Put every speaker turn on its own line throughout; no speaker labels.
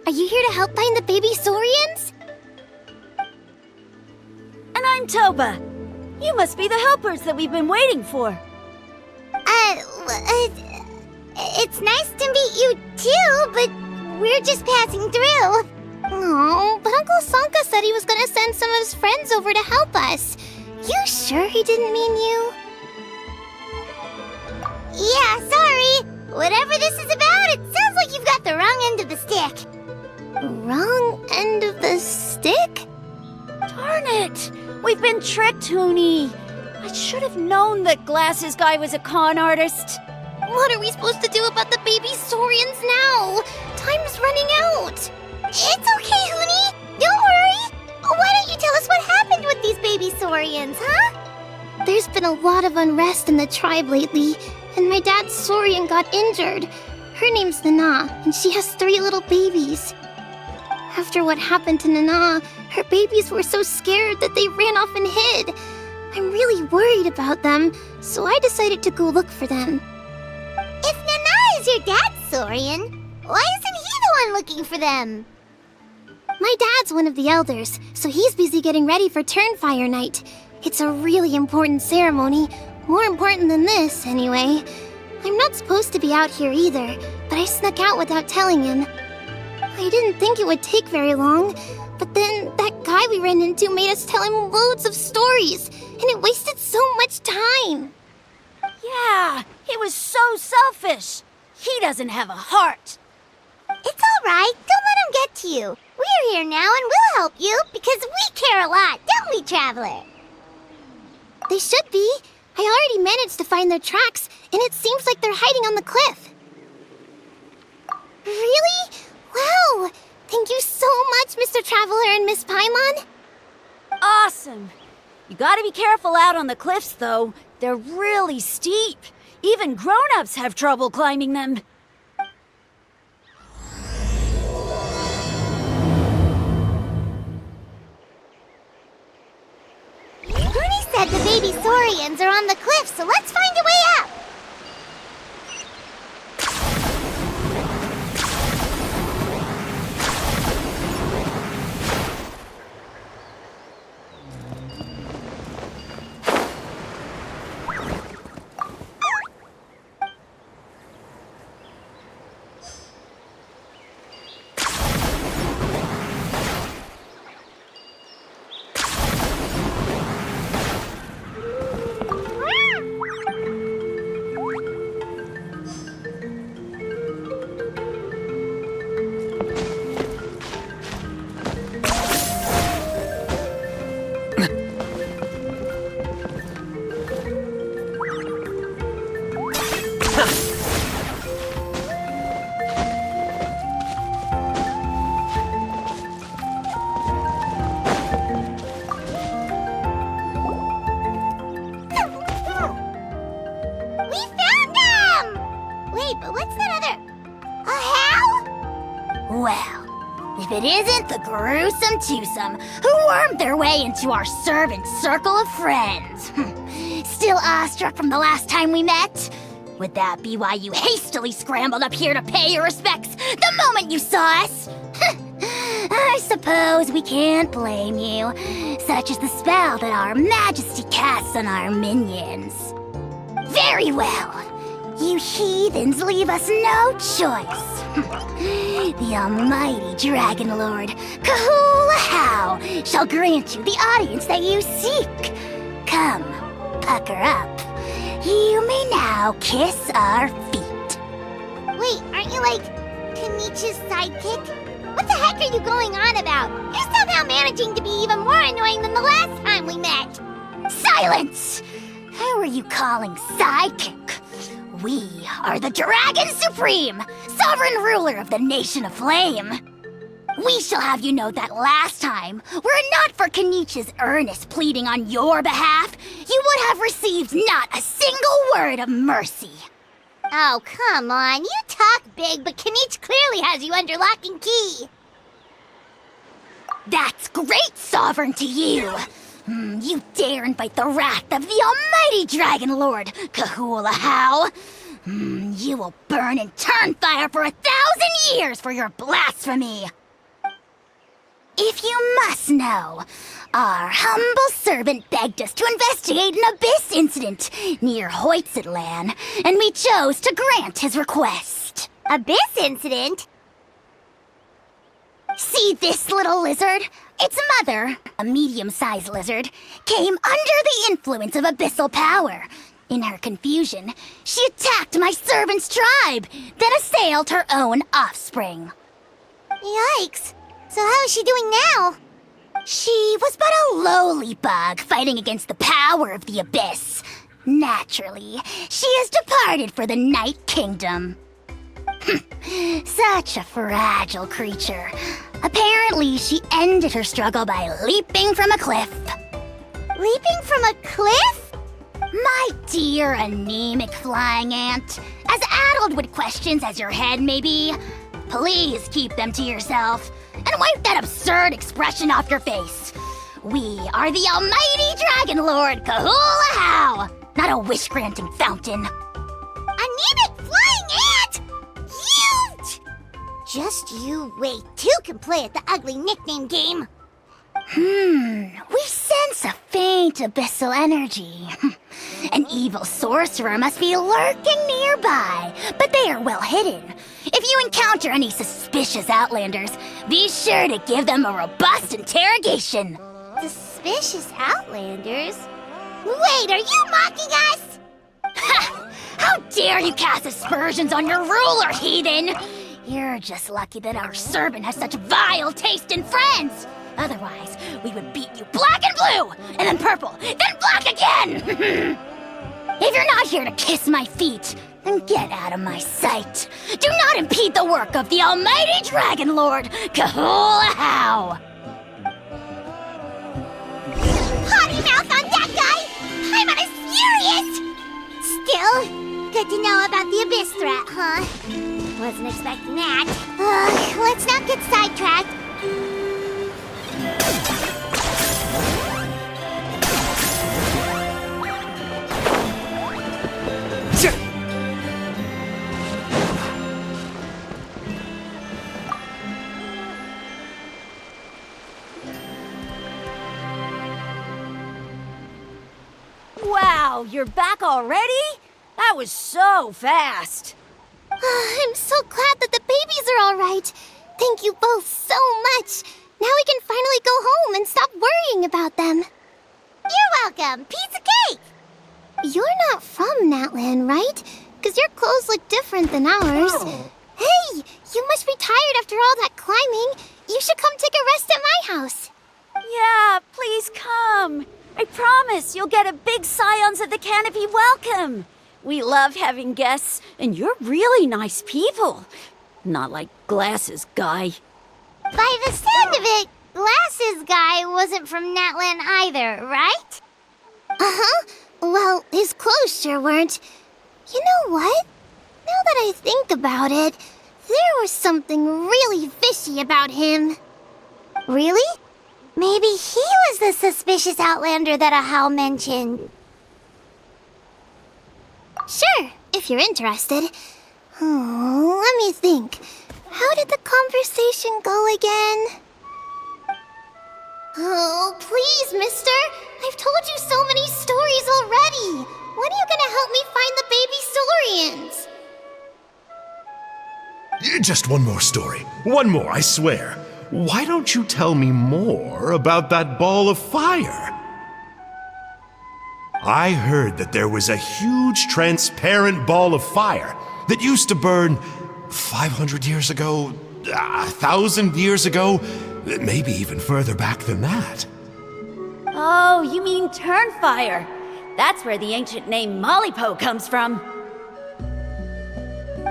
Are you here to help find the baby Saurians?
And I'm Toba. You must be the helpers that we've been waiting for.
It's nice to meet you too, but we're just passing through.
Oh, but Uncle Sanka said he was gonna send some of his friends over to help us. You sure he didn't mean you?
Yeah, sorry. Whatever this is about, it sounds like you've got the wrong end of the stick.
Wrong end of the stick?
Darn it! We've been tricked, Hoonie. I should have known that Glasses Guy was a con artist.
What are we supposed to do about the baby Saurians now? Time's running out.
It's okay, Hoonie. Don't worry. Why don't you tell us what happened with these baby Saurians, huh?
There's been a lot of unrest in the tribe lately, and my dad's Saurian got injured. Her name's Nana, and she has 3 little babies. After what happened to Nana, her babies were so scared that they ran off and hid. I'm really worried about them, so I decided to go look for them.
If Nana is your dad's Saurian, why isn't he the one looking for them?
My dad's one of the elders, so he's busy getting ready for Turnfire Night. It's a really important ceremony, more important than this, anyway. I'm not supposed to be out here either, but I snuck out without telling him. I didn't think it would take very long, but then that guy we ran into made us tell him loads of stories, and it wasted so much time.
Yeah, he was so selfish. He doesn't have a heart.
It's all right. Don't let him get to you. We're here now and we'll help you because we care a lot, don't we, Traveler?
They should be. I already managed to find their tracks, and it seems like they're hiding on the cliff. Really? Wow! Thank you so much, Mr. Traveler and Miss Paimon.
Awesome. You gotta be careful out on the cliffs, though. They're really steep. Even grown-ups have trouble climbing them.
Hoonie said the baby Saurians are on the cliff, so let's find a way up.
If it isn't the gruesome twosome who wormed their way into our servant circle of friends. Still awestruck from the last time we met? Would that be why you hastily scrambled up here to pay your respects the moment you saw us? I suppose we can't blame you. Such is the spell that our majesty casts on our minions. Very well. You heathens leave us no choice. The almighty Dragon Lord, Kahula shall grant you the audience that you seek. Come, pucker up. You may now kiss our feet.
Wait, aren't you like Kinich's sidekick? What the heck are you going on about? You're somehow managing to be even more annoying than the last time we met.
Silence! Who are you calling sidekick? We are the Dragon Supreme, sovereign ruler of the Nation of Flame. We shall have you know that last time, were it not for Kenich's earnest pleading on your behalf, you would have received not a single word of mercy.
Oh, come on. You talk big, but Kinich clearly has you under lock and key.
That's great, sovereign to you. You dare invite the wrath of the almighty Dragon Lord, Kahula How. You will burn in Turnfire for 1,000 years for your blasphemy! If you must know, our humble servant begged us to investigate an abyss incident near Hoytzitlan, and we chose to grant his request.
Abyss incident?
See this little lizard? Its mother, a medium-sized lizard, came under the influence of abyssal power. In her confusion, she attacked my servant's tribe, then assailed her own offspring.
Yikes. So how is she doing now?
She was but a lowly bug fighting against the power of the abyss. Naturally, she has departed for the Night Kingdom. Such a fragile creature. Apparently, she ended her struggle by leaping from a cliff.
Leaping from a cliff?
My dear anemic flying ant, as addled with questions as your head may be, please keep them to yourself and wipe that absurd expression off your face. We are the almighty Dragon Lord Kahula-How, not a wish-granting fountain.
Anemic flying ant? You! Just you wait. Two can play at the ugly nickname game.
We sense a faint abyssal energy. An evil sorcerer must be lurking nearby, but they are well hidden. If you encounter any suspicious outlanders, be sure to give them a robust interrogation.
Suspicious outlanders? Wait, are you mocking us?
Ha! How dare you cast aspersions on your ruler, heathen! You're just lucky that our servant has such vile taste in friends. Otherwise, we would beat you black and blue, and then purple, then black again! If you're not here to kiss my feet, then get out of my sight. Do not impede the work of the almighty Dragon Lord, Kahula-How!
Potty mouth on that guy! I'm on his furious! Still, good to know about the abyss threat, huh? Wasn't expecting that. Let's not get sidetracked.
Wow, you're back already? That was so fast.
I'm so glad that the babies are all right. Thank you both so much. Now we can finally go home and stop worrying about them.
You're welcome. Piece of cake!
You're not from Natlan, right? Because your clothes look different than ours.
Oh.
Hey, you must be tired after all that climbing. You should come take a rest at my house.
Yeah, please come. I promise you'll get a big Scions of the Canopy welcome. We love having guests, and you're really nice people. Not like Glasses Guy.
By the sound of it, Glasses Guy wasn't from Natlan either, right?
Uh-huh. Well, his clothes sure weren't. You know what? Now that I think about it, there was something really fishy about him.
Really? Maybe he was the suspicious outlander that Ahau mentioned.
Sure, if you're interested. Oh, let me think. How did the conversation go again? Oh, please, mister. I've told you so many stories already. When are you gonna help me find the baby Saurians?
Just one more story. One more, I swear. Why don't you tell me more about that ball of fire? I heard that there was a huge transparent ball of fire that used to burn 500 years ago, 1,000 years ago, maybe even further back than that.
Oh, you mean Turnfire. That's where the ancient name Mollypo comes from.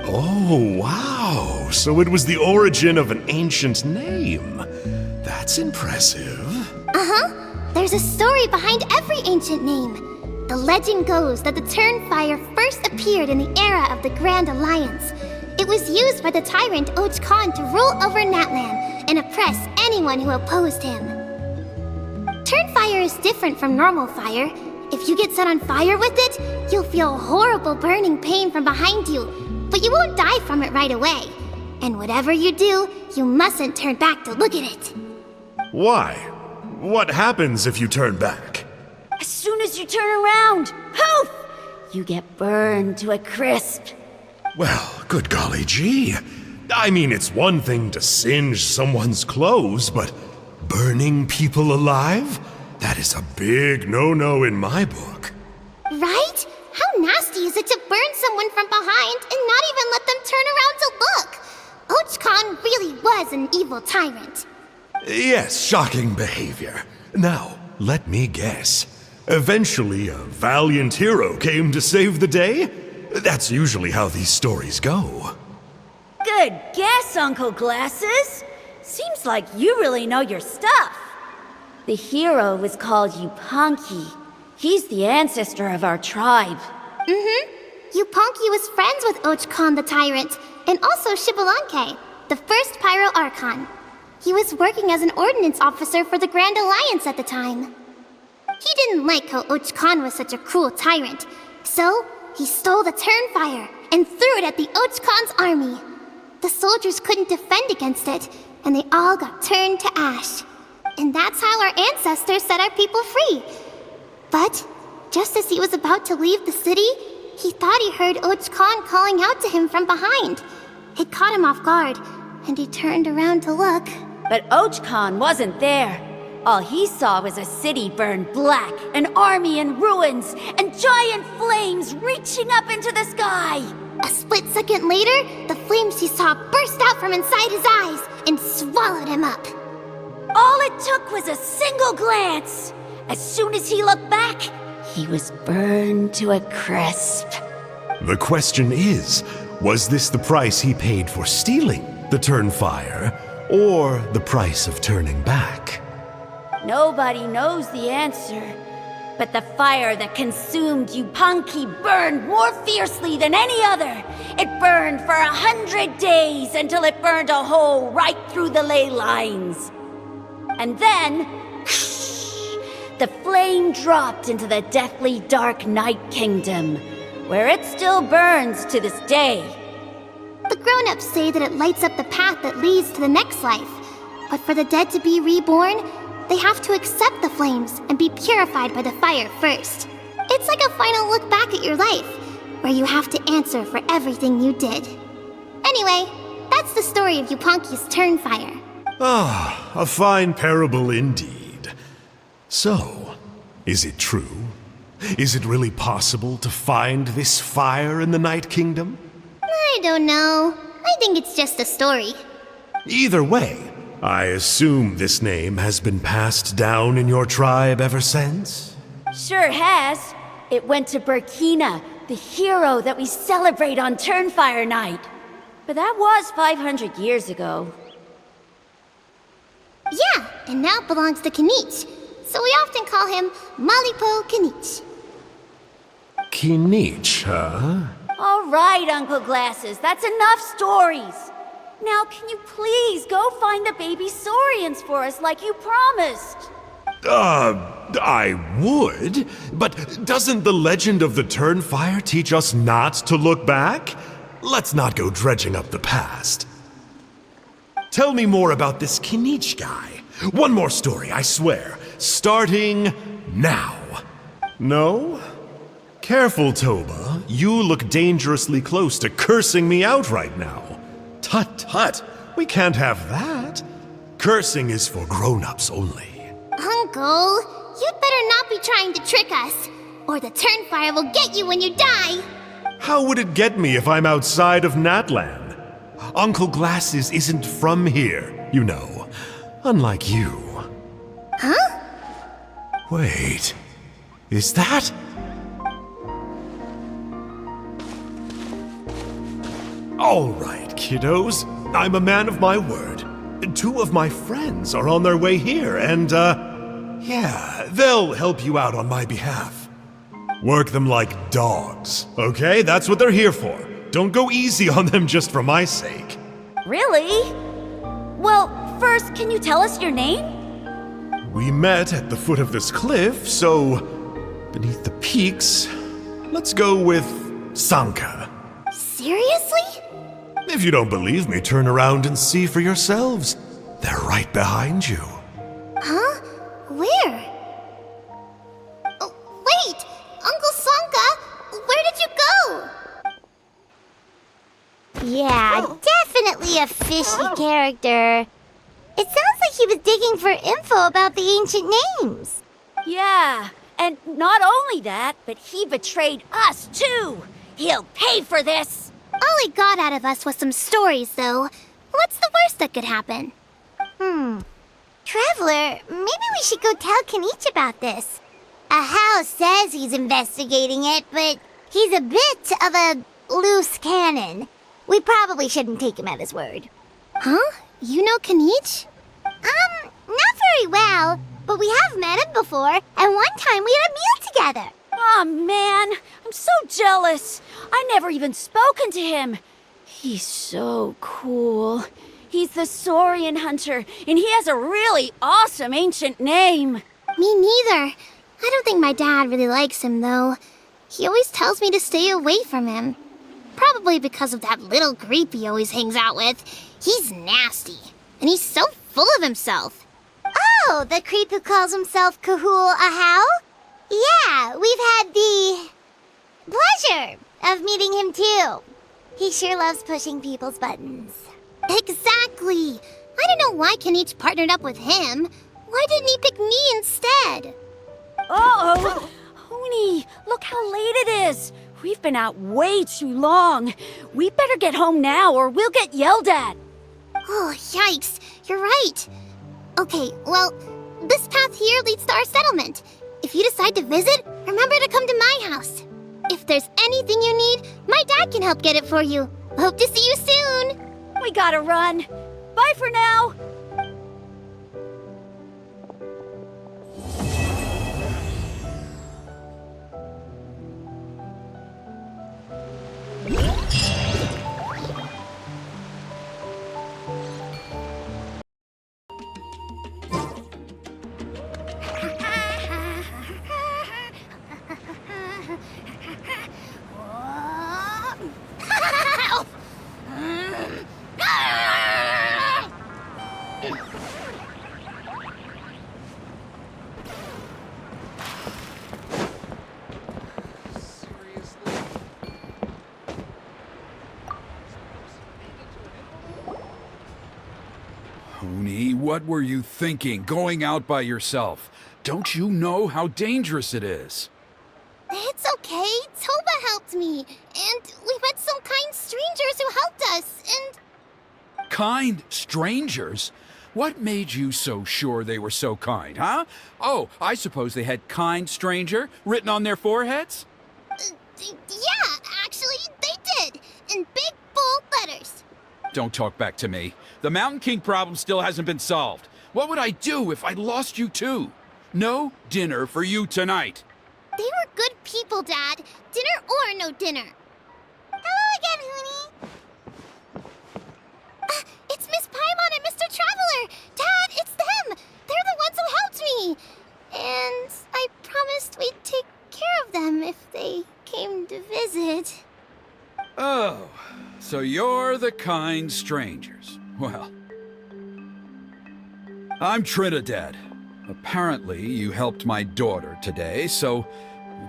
Oh, wow. So it was the origin of an ancient name. That's impressive.
Uh-huh. There's a story behind every ancient name. The legend goes that the Turnfire first appeared in the era of the Grand Alliance. It was used by the tyrant Oj Khan to rule over Natlan and oppress anyone who opposed him. Turnfire is different from normal fire. If you get set on fire with it, you'll feel horrible burning pain from behind you, but you won't die from it right away. And whatever you do, you mustn't turn back to look at it.
Why? What happens if you turn back?
As soon as you turn around, poof! You get burned to a crisp.
Well, good golly gee. I mean, it's one thing to singe someone's clothes, but burning people alive? That is a big no-no in my book.
Right? How nasty is it to burn someone from behind and not even let them turn around to look? Ochkon really was an evil tyrant.
Yes, shocking behavior. Now, let me guess. Eventually, a valiant hero came to save the day? That's usually how these stories go.
Good guess, Uncle Glasses. Seems like you really know your stuff. The hero was called Yupanqui. He's the ancestor of our tribe.
Yupanqui was friends with Ochkon the tyrant, and also Shibalanke, the first Pyro Archon. He was working as an ordnance officer for the Grand Alliance at the time. He didn't like how Ochkon was such a cruel tyrant, so he stole the Turnfire and threw it at the Ochkon's army. The soldiers couldn't defend against it, and they all got turned to ash. And that's how our ancestors set our people free. But just as he was about to leave the city, he thought he heard Ochkon calling out to him from behind. It caught him off guard, and he turned around to look.
But Ochkon wasn't there. All he saw was a city burned black, an army in ruins, and giant flames reaching up into the sky.
A split second later, the flames he saw burst out from inside his eyes and swallowed him up.
All it took was a single glance. As soon as he looked back, he was burned to a crisp.
The question is, was this the price he paid for stealing the Turnfire, or the price of turning back?
Nobody knows the answer. But the fire that consumed Yupanqui burned more fiercely than any other. It burned for 100 days until it burned a hole right through the ley lines. And then, the flame dropped into the deathly dark Night Kingdom, where it still burns to this day.
The grown-ups say that it lights up the path that leads to the next life. But for the dead to be reborn, they have to accept the flames and be purified by the fire first. It's like a final look back at your life, where you have to answer for everything you did. Anyway, that's the story of Yupanqui's Turnfire.
Ah, a fine parable indeed. So, is it true? Is it really possible to find this fire in the Night Kingdom?
I don't know. I think it's just a story.
Either way, I assume this name has been passed down in your tribe ever since?
Sure has. It went to Burkina, the hero that we celebrate on Turnfire Night. But that was 500 years ago.
Yeah, and now it belongs to Kinich. So we often call him Malipo Kinich.
Kinich, huh?
All right, Uncle Glasses, that's enough stories. Now, can you please go find the baby saurians for us like you promised?
I would, but doesn't the legend of the Turnfire teach us not to look back? Let's not go dredging up the past. Tell me more about this Kinich guy. One more story, I swear. Starting now. No? Careful, Toba. You look dangerously close to cursing me out right now. Tut tut, we can't have that. Cursing is for grown-ups only.
Uncle, you'd better not be trying to trick us, or the Turnfire will get you when you die.
How would it get me if I'm outside of Natlan? Uncle Glasses isn't from here, you know. Unlike you.
Huh?
Wait, is that? All right, kiddos. I'm a man of my word. 2 of my friends are on their way here, and, yeah, they'll help you out on my behalf. Work them like dogs, okay? That's what they're here for. Don't go easy on them just for my sake.
Really? Well, first, can you tell us your name?
We met at the foot of this cliff, so beneath the peaks, let's go with Sanka.
Seriously?
If you don't believe me, turn around and see for yourselves. They're right behind you.
Huh? Where? Oh, wait! Uncle Sanka, where did you go?
Yeah, definitely a fishy character. It sounds like he was digging for info about the ancient names.
Yeah, and not only that, but he betrayed us too. He'll pay for this.
All he got out of us was some stories, though. What's the worst that could happen?
Traveler, maybe we should go tell Kinich about this. Ahau says he's investigating it, but he's a bit of a loose cannon. We probably shouldn't take him at his word.
Huh? You know Kinich?
Not very well, but we have met him before, and one time we had a meal together.
Aw, man, I'm so jealous. I never even spoken to him. He's so cool. He's the Saurian hunter, and he has a really awesome ancient name.
Me neither. I don't think my dad really likes him, though. He always tells me to stay away from him. Probably because of that little creep he always hangs out with. He's nasty, and he's so full of himself.
Oh, the creep who calls himself Kahul Ahau? Yeah, we've had the pleasure of meeting him too. He sure loves pushing people's buttons.
Exactly. I don't know why Kinich partnered up with him. Why didn't he pick me instead?
Uh-oh. Hoonie, look how late it is. We've been out way too long. We better get home now or we'll get yelled at.
Oh, yikes. You're right. Okay, well, this path here leads to our settlement. If you decide to visit, remember to come to my house. If there's anything you need, my dad can help get it for you. Hope to see you soon.
We gotta run. Bye for now.
Hoonie, what were you thinking, going out by yourself? Don't you know how dangerous it is?
It's okay. Toba helped me. And we met some kind strangers who helped us. And
Kind strangers? What made you so sure they were so kind, huh? Oh, I suppose they had kind stranger written on their foreheads?
yeah, actually, they did. In big, bold letters.
Don't talk back to me. The Mountain King problem still hasn't been solved. What would I do if I lost you too? No dinner for you tonight.
They were good people, Dad. Dinner or no dinner.
Hello again, Hoonie.
It's Miss Paimon and Mr. Traveler. Dad, it's them. They're the ones who helped me. And I promised we'd take care of them if they came to visit.
Oh, so you're the kind strangers. Well, I'm Trinidad. Apparently, you helped my daughter today, so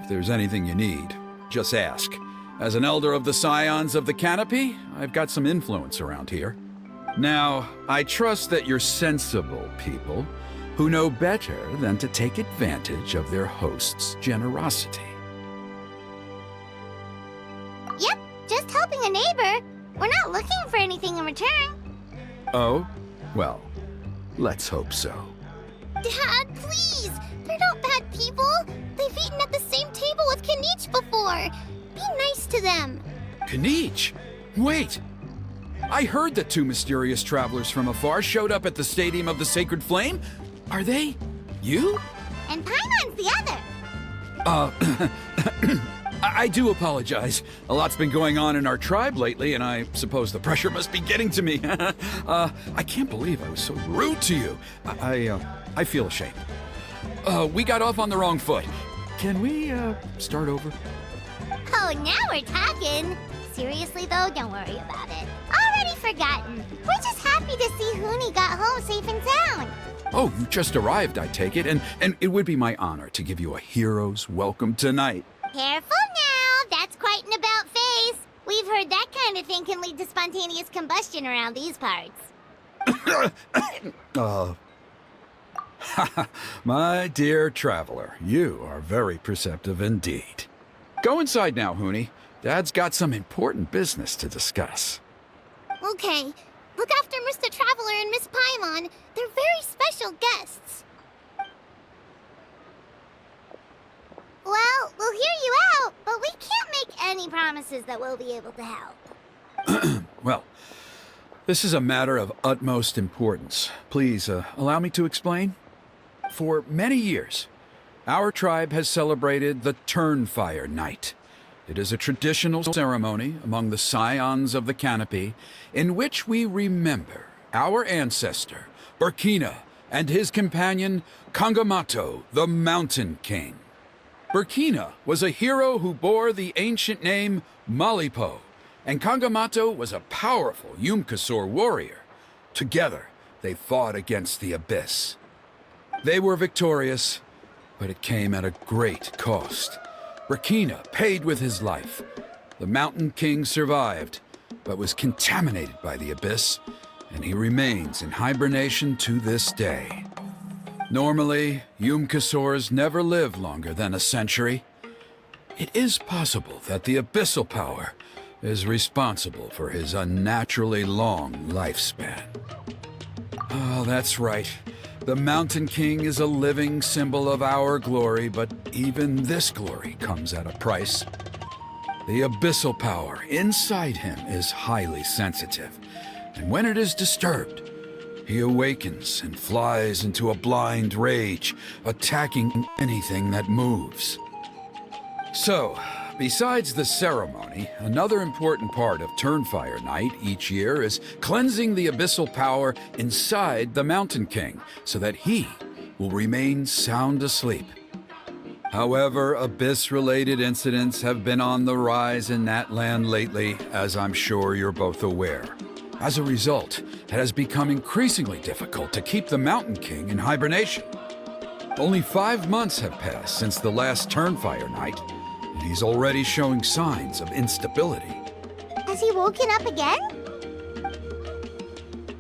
if there's anything you need, just ask. As an elder of the Scions of the Canopy, I've got some influence around here. Now, I trust that you're sensible people who know better than to take advantage of their host's generosity.
Yep, just helping a neighbor. We're not looking for anything in return.
Oh? Well, let's hope so.
Dad, please. They're not bad people. They've eaten at the same table with Kinich before. Be nice to them.
Kinich? Wait! I heard that two mysterious travelers from afar showed up at the Stadium of the Sacred Flame. Are they you?
And Paimon's the other.
I do apologize. A lot's been going on in our tribe lately, and I suppose the pressure must be getting to me. I can't believe I was so rude to you. I feel ashamed. We got off on the wrong foot. Can we, start over?
Oh, now we're talking. Seriously, though, don't worry about it. Already forgotten. We're just happy to see Huni got home safe and sound.
Oh, you just arrived, I take it, and it would be my honor to give you a hero's welcome tonight.
Careful now. That's quite an about-face. We've heard that kind of thing can lead to spontaneous combustion around these parts.
My dear traveler, you are very perceptive indeed. Go inside now, Huni. Dad's got some important business to discuss.
Okay. Look after Mr. Traveler and Miss Paimon. They're very special guests.
Well, we'll hear you out, but we can't make any promises that we'll be able to help.
Well, this is a matter of utmost importance. Please, allow me to explain. For many years, our tribe has celebrated the Turnfire Night. It is a traditional ceremony among the Scions of the Canopy in which we remember our ancestor, Burkina, and his companion, Kangamato, the Mountain King. Burkina was a hero who bore the ancient name Malipo, and Kangamato was a powerful Yumkasor warrior. Together, they fought against the Abyss. They were victorious, but it came at a great cost. Burkina paid with his life. The Mountain King survived, but was contaminated by the Abyss, and he remains in hibernation to this day. Normally, Yumkasors never live longer than a century. It is possible that the Abyssal Power is responsible for his unnaturally long lifespan. Oh, that's right. The Mountain King is a living symbol of our glory, but even this glory comes at a price. The Abyssal Power inside him is highly sensitive, and when it is disturbed, he awakens and flies into a blind rage, attacking anything that moves. So, besides the ceremony, another important part of Turnfire Night each year is cleansing the Abyssal Power inside the Mountain King so that he will remain sound asleep. However, Abyss-related incidents have been on the rise in Natlan lately, as I'm sure you're both aware. As a result, it has become increasingly difficult to keep the Mountain King in hibernation. Only 5 months have passed since the last Turnfire Night, and he's already showing signs of instability.
Has he woken up again?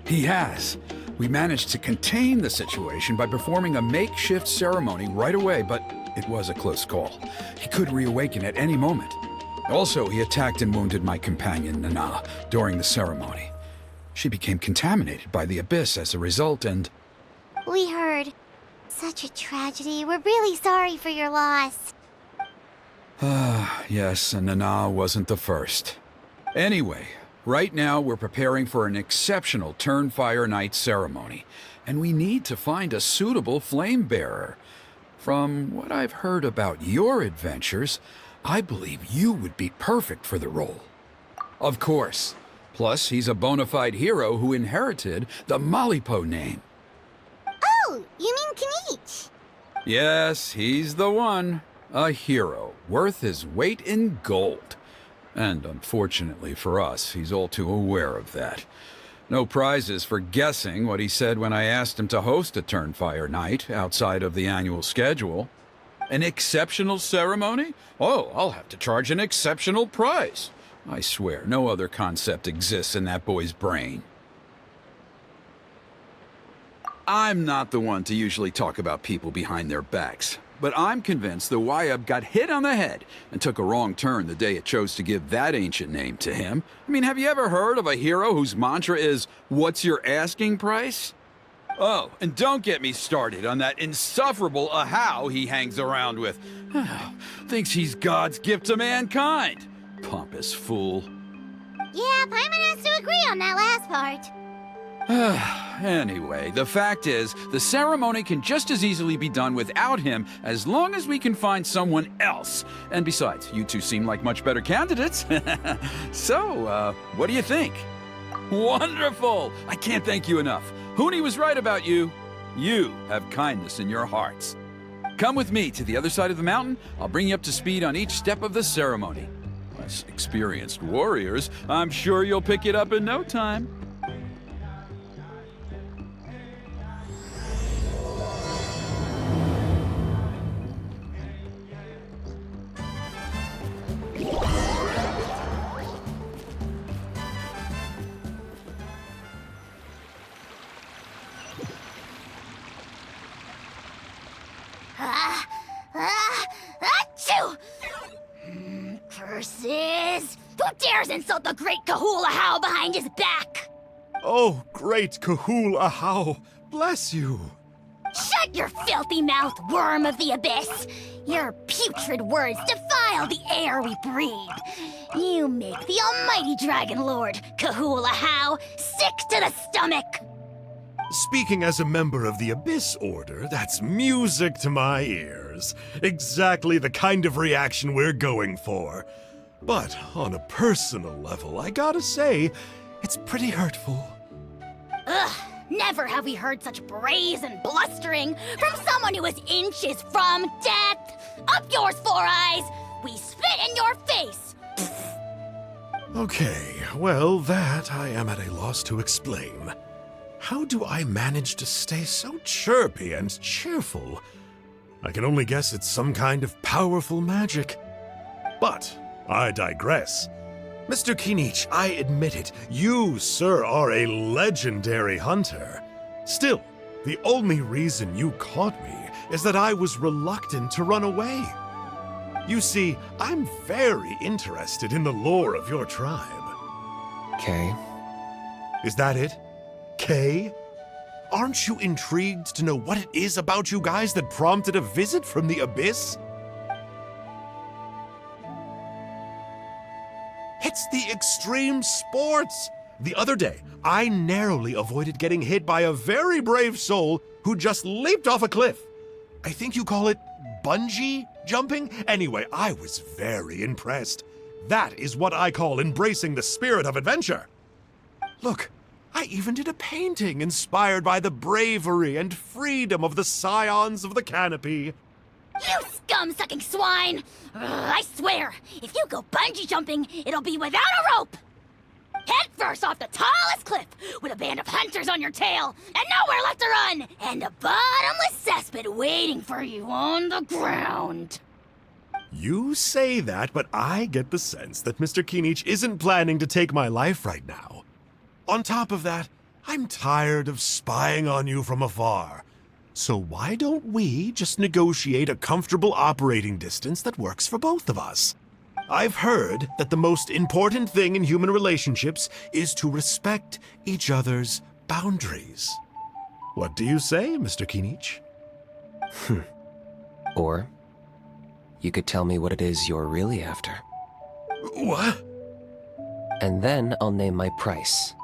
He has. We managed to contain the situation by performing a makeshift ceremony right away, but it was a close call. He could reawaken at any moment. Also, he attacked and wounded my companion, Nana, during the ceremony. She became contaminated by the Abyss as a result, and...
We heard. Such a tragedy. We're really sorry for your loss.
Yes, and Nana wasn't the first. Anyway, right now we're preparing for an exceptional Turnfire Night ceremony, and we need to find a suitable flame bearer. From what I've heard about your adventures, I believe you would be perfect for the role. Of course. Plus, he's a bona fide hero who inherited the Malipo name.
Oh, you mean kinich?
Yes, he's the one. A hero, worth his weight in gold. And unfortunately for us, he's all too aware of that. No prizes for guessing what he said when I asked him to host a Turnfire Night outside of the annual schedule. An exceptional ceremony? Oh, I'll have to charge an exceptional price. I swear, no other concept exists in that boy's brain. I'm not the one to usually talk about people behind their backs, but I'm convinced the Wyab got hit on the head and took a wrong turn the day it chose to give that ancient name to him. I mean, have you ever heard of a hero whose mantra is, "What's your asking price?" Oh, and don't get me started on that insufferable Ahau he hangs around with. Thinks he's God's gift to mankind. Pompous fool.
Yeah, Paimon has to agree on that last part.
Anyway, the fact is, the ceremony can just as easily be done without him as long as we can find someone else. And besides, you two seem like much better candidates. So, what do you think? Wonderful! I can't thank you enough. Huni was right about you. You have kindness in your hearts. Come with me to the other side of the mountain. I'll bring you up to speed on each step of the ceremony. As experienced warriors, I'm sure you'll pick it up in no time.
Achoo! Curses! Who dares insult the great Kahula How behind his back?
Oh, great Kahul Ahau, bless you.
Shut your filthy mouth, worm of the abyss! Your putrid words defile the air we breathe. You make the almighty Dragon Lord, Kahula How, sick to the stomach!
Speaking as a member of the Abyss Order, that's music to my ears. Exactly the kind of reaction we're going for. But on a personal level, I gotta say, it's pretty hurtful.
Ugh, never have we heard such brazen blustering from someone who is inches from death! Up yours, Four Eyes! We spit in your face!
Okay, well, that I am at a loss to explain. How do I manage to stay so chirpy and cheerful? I can only guess it's some kind of powerful magic. But I digress. Mr. Kinich, I admit it, you, sir, are a legendary hunter. Still, the only reason you caught me is that I was reluctant to run away. You see, I'm very interested in the lore of your tribe.
Okay.
Is that it? Kay? Aren't you intrigued to know what it is about you guys that prompted a visit from the Abyss? It's the extreme sports! The other day, I narrowly avoided getting hit by a very brave soul who just leaped off a cliff. I think you call it bungee jumping? Anyway, I was very impressed. That is what I call embracing the spirit of adventure. Look, I even did a painting inspired by the bravery and freedom of the Scions of the Canopy.
You scum-sucking swine! Ugh, I swear, if you go bungee jumping, it'll be without a rope! Head first off the tallest cliff, with a band of hunters on your tail, and nowhere left to run, and a bottomless cesspit waiting for you on the ground.
You say that, but I get the sense that Mr. Kinich isn't planning to take my life right now. On top of that, I'm tired of spying on you from afar. So why don't we just negotiate a comfortable operating distance that works for both of us? I've heard that the most important thing in human relationships is to respect each other's boundaries. What do you say, Mr. Kinich?
Or you could tell me what it is you're really after.
What?
And then I'll name my price.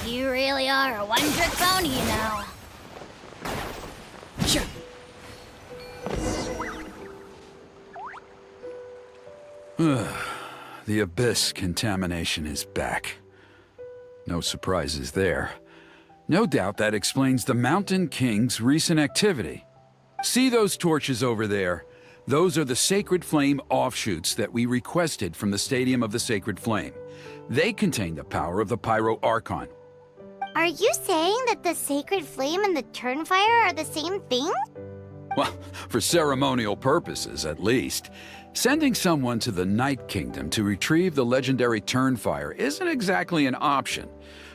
You really are a one-trick pony, you know. Sure.
The Abyss contamination is back. No surprises there. No doubt that explains the Mountain King's recent activity. See those torches over there? Those are the Sacred Flame offshoots that we requested from the Stadium of the Sacred Flame. They contain the power of the Pyro Archon.
Are you saying that the Sacred Flame and the Turnfire are the same thing?
Well, for ceremonial purposes, at least. Sending someone to the Night Kingdom to retrieve the legendary Turnfire isn't exactly an option.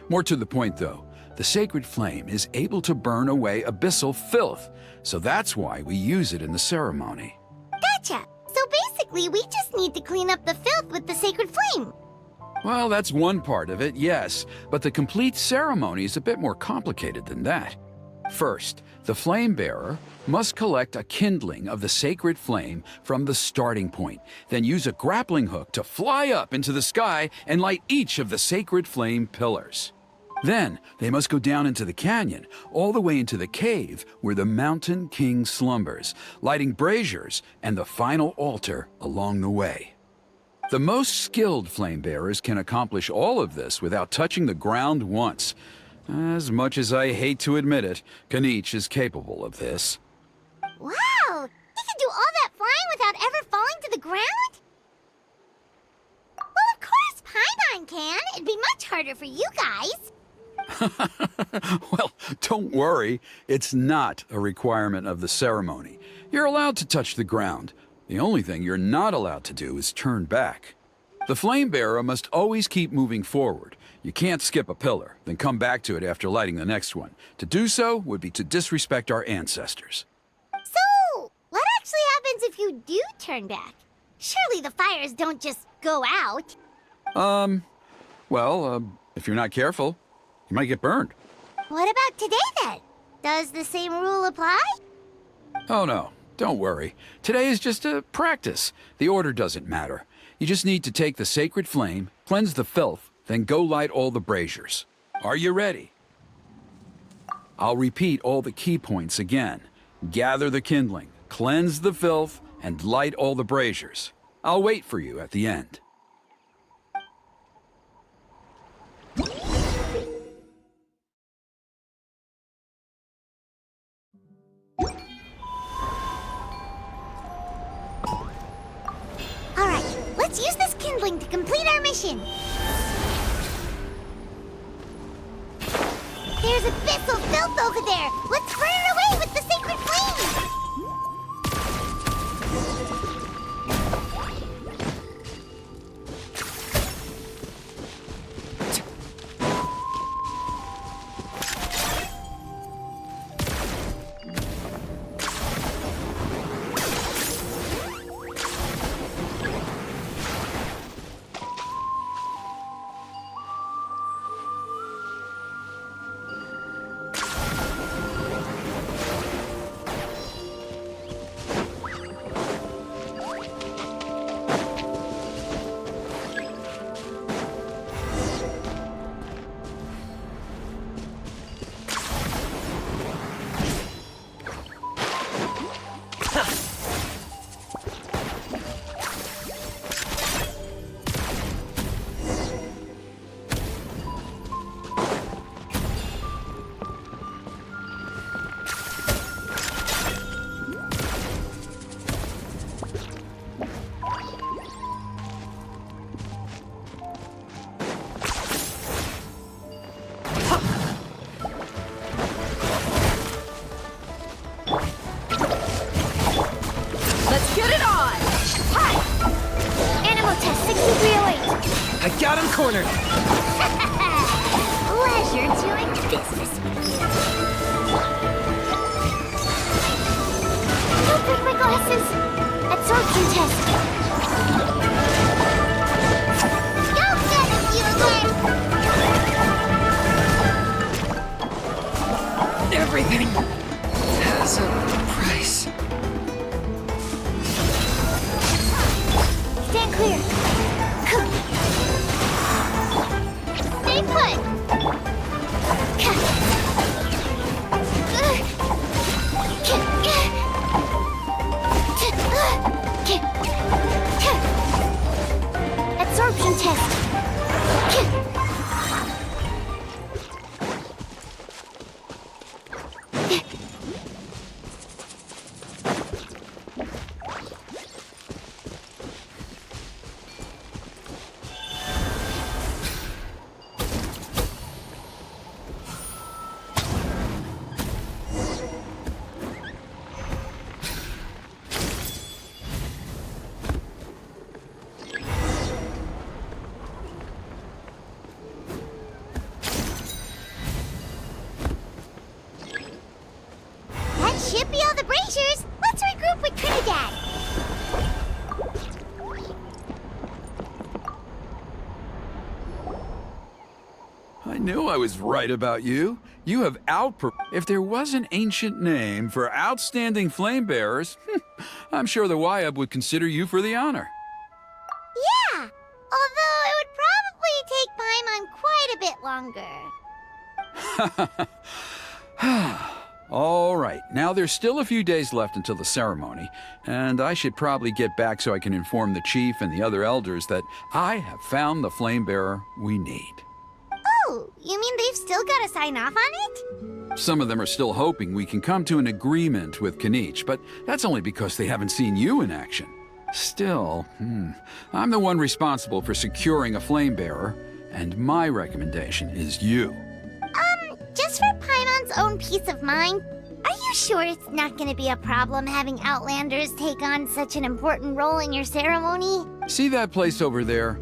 More to the point, though, the Sacred Flame is able to burn away abyssal filth, so that's why we use it in the ceremony.
Gotcha! So basically, we just need to clean up the filth with the Sacred Flame.
Well, that's one part of it, yes, but the complete ceremony is a bit more complicated than that. First, The flame bearer must collect a kindling of the sacred flame from the starting point, then use a grappling hook to fly up into the sky and light each of the sacred flame pillars. Then they must go down into the canyon, all the way into the cave where the Mountain King slumbers, lighting braziers and the final altar along the way. The most skilled flame bearers can accomplish all of this without touching the ground once. As much as I hate to admit it, Kinich is capable of this.
Wow! He can do all that flying without ever falling to the ground? Well, of course Paimon can. It'd be much harder for you guys.
Well, don't worry. It's not a requirement of the ceremony. You're allowed to touch the ground. The only thing you're not allowed to do is turn back. The flame bearer must always keep moving forward. You can't skip a pillar, then come back to it after lighting the next one. To do so would be to disrespect our ancestors.
So, what actually happens if you do turn back? Surely the fires don't just go out.
If you're not careful, you might get burned.
What about today then? Does the same rule apply?
Oh no, don't worry. Today is just a practice. The order doesn't matter. You just need to take the sacred flame, cleanse the filth, then go light all the braziers. Are you ready? I'll repeat all the key points again. Gather the kindling, cleanse the filth, and light all the braziers. I'll wait for you at the end.
Alright, let's use this kindling to complete our mission. There's abyssal filth over there. Let's burn it away with the sacred flame.
I got him cornered!
Pleasure doing business with you. Don't break my glasses. Absorption test. Go get him, you again!
Everything has a price.
Stand clear. Stay put. Absorption test.
I was right about you. You have If there was an ancient name for outstanding flame bearers, I'm sure the Wyab would consider you for the honor.
Yeah, although it would probably take Paimon quite a bit longer.
All right, now there's still a few days left until the ceremony, and I should probably get back so I can inform the chief and the other elders that I have found the flame bearer we need.
Oh, you mean they've still got to sign off on it?
Some of them are still hoping we can come to an agreement with Kinich, but that's only because they haven't seen you in action. Still, I'm the one responsible for securing a flame bearer, and my recommendation is you.
Just for Paimon's own peace of mind, are you sure it's not going to be a problem having Outlanders take on such an important role in your ceremony?
See that place over there?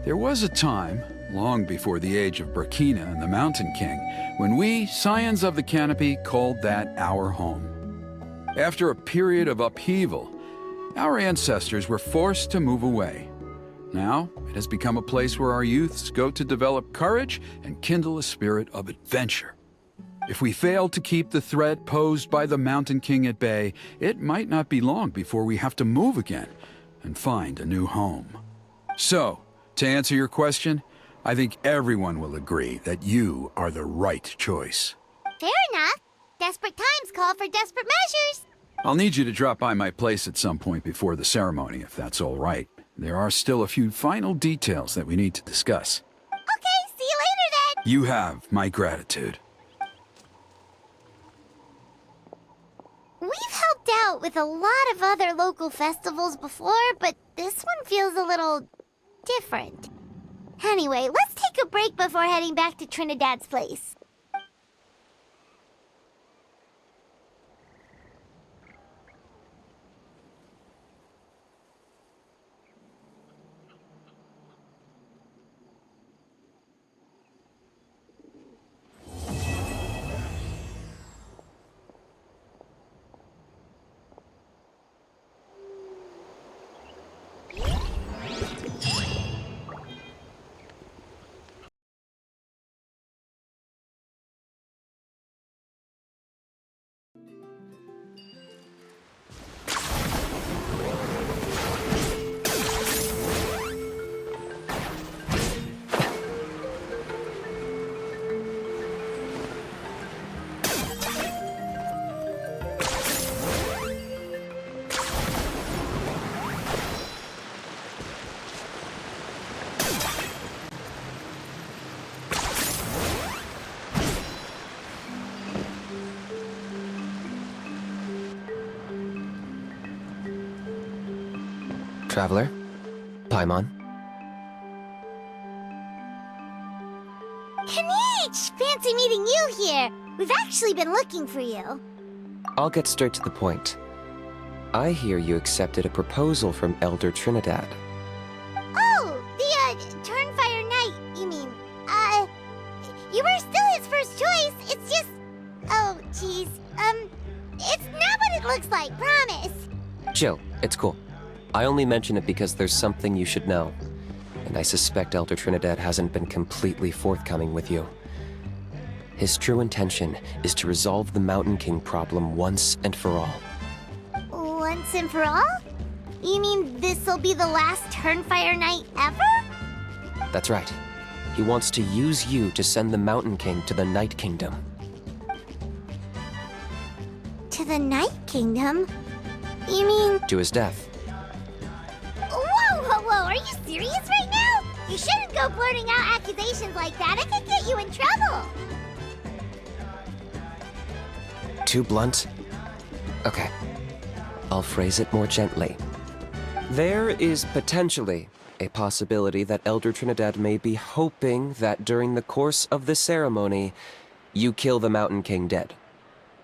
There was a time, long before the age of Burkina and the Mountain King, when we, Scions of the Canopy, called that our home. After a period of upheaval, our ancestors were forced to move away. Now, it has become a place where our youths go to develop courage and kindle a spirit of adventure. If we fail to keep the threat posed by the Mountain King at bay, it might not be long before we have to move again and find a new home. So, to answer your question, I think everyone will agree that you are the right choice.
Fair enough. Desperate times call for desperate measures.
I'll need you to drop by my place at some point before the ceremony, if that's all right. There are still a few final details that we need to discuss.
Okay, see you later then.
You have my gratitude.
We've helped out with a lot of other local festivals before, but this one feels a little different. Anyway, let's take a break before heading back to Trinidad's place.
Traveler? Paimon?
Kinich! Fancy meeting you here. We've actually been looking for you.
I'll get straight to the point. I hear you accepted a proposal from Elder Trinidad.
Oh, the, Turnfire Knight, you mean. You were still his first choice. It's just... Oh, jeez. It's not what it looks like, promise.
Chill, it's cool. I only mention it because there's something you should know. And I suspect Elder Trinidad hasn't been completely forthcoming with you. His true intention is to resolve the Mountain King problem once and for all.
Once and for all? You mean this'll be the last Turnfire Knight ever?
That's right. He wants to use you to send the Mountain King to the Night Kingdom.
To the Night Kingdom? You mean...
To his death.
Whoa, are you serious right now? You shouldn't go blurting out accusations like that. It could get you in trouble.
Too blunt? Okay. I'll phrase it more gently. There is potentially a possibility that Elder Trinidad may be hoping that during the course of the ceremony, you kill the Mountain King dead.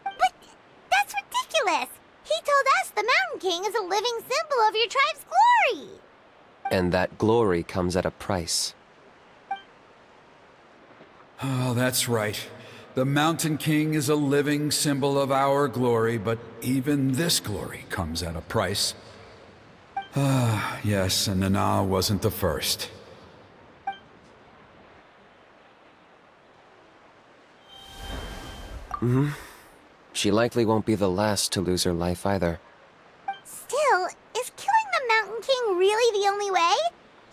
But that's ridiculous. He told us the Mountain King is a living symbol of your tribe's glory.
And that glory comes at a price.
Oh, that's right. The Mountain King is a living symbol of our glory, but even this glory comes at a price. Ah, yes, and Nana wasn't the first.
She likely won't be the last to lose her life either.
Still, is killing the Mountain King really the only way?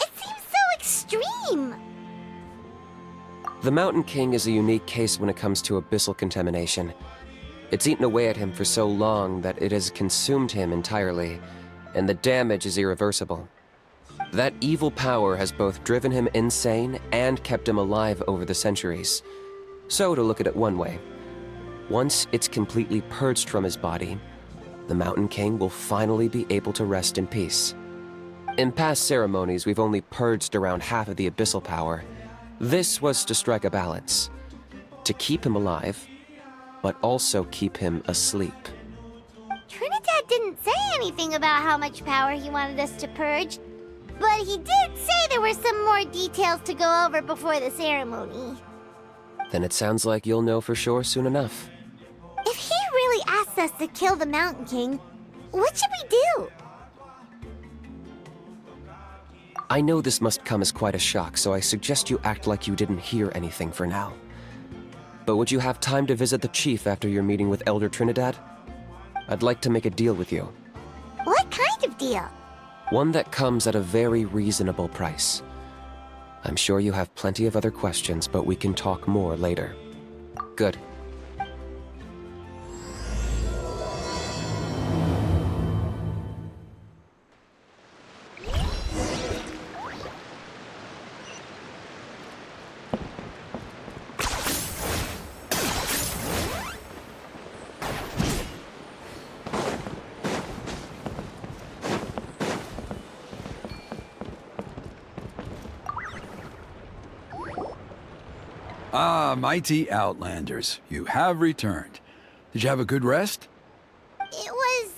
It seems so extreme.
The Mountain King is a unique case when it comes to abyssal contamination. It's eaten away at him for so long that it has consumed him entirely, and the damage is irreversible. That evil power has both driven him insane and kept him alive over the centuries. So, to look at it one way, once it's completely purged from his body, the Mountain King will finally be able to rest in peace. In past ceremonies, we've only purged around half of the abyssal power. This was to strike a balance, to keep him alive, but also keep him asleep.
Trinidad didn't say anything about how much power he wanted us to purge, but he did say there were some more details to go over before the ceremony.
Then it sounds like you'll know for sure soon enough.
If he really asks us to kill the Mountain King, what should we do?
I know this must come as quite a shock, so I suggest you act like you didn't hear anything for now. But would you have time to visit the chief after your meeting with Elder Trinidad? I'd like to make a deal with you.
What kind of deal?
One that comes at a very reasonable price. I'm sure you have plenty of other questions, but we can talk more later. Good.
Ah, mighty Outlanders, you have returned. Did you have a good rest?
It was,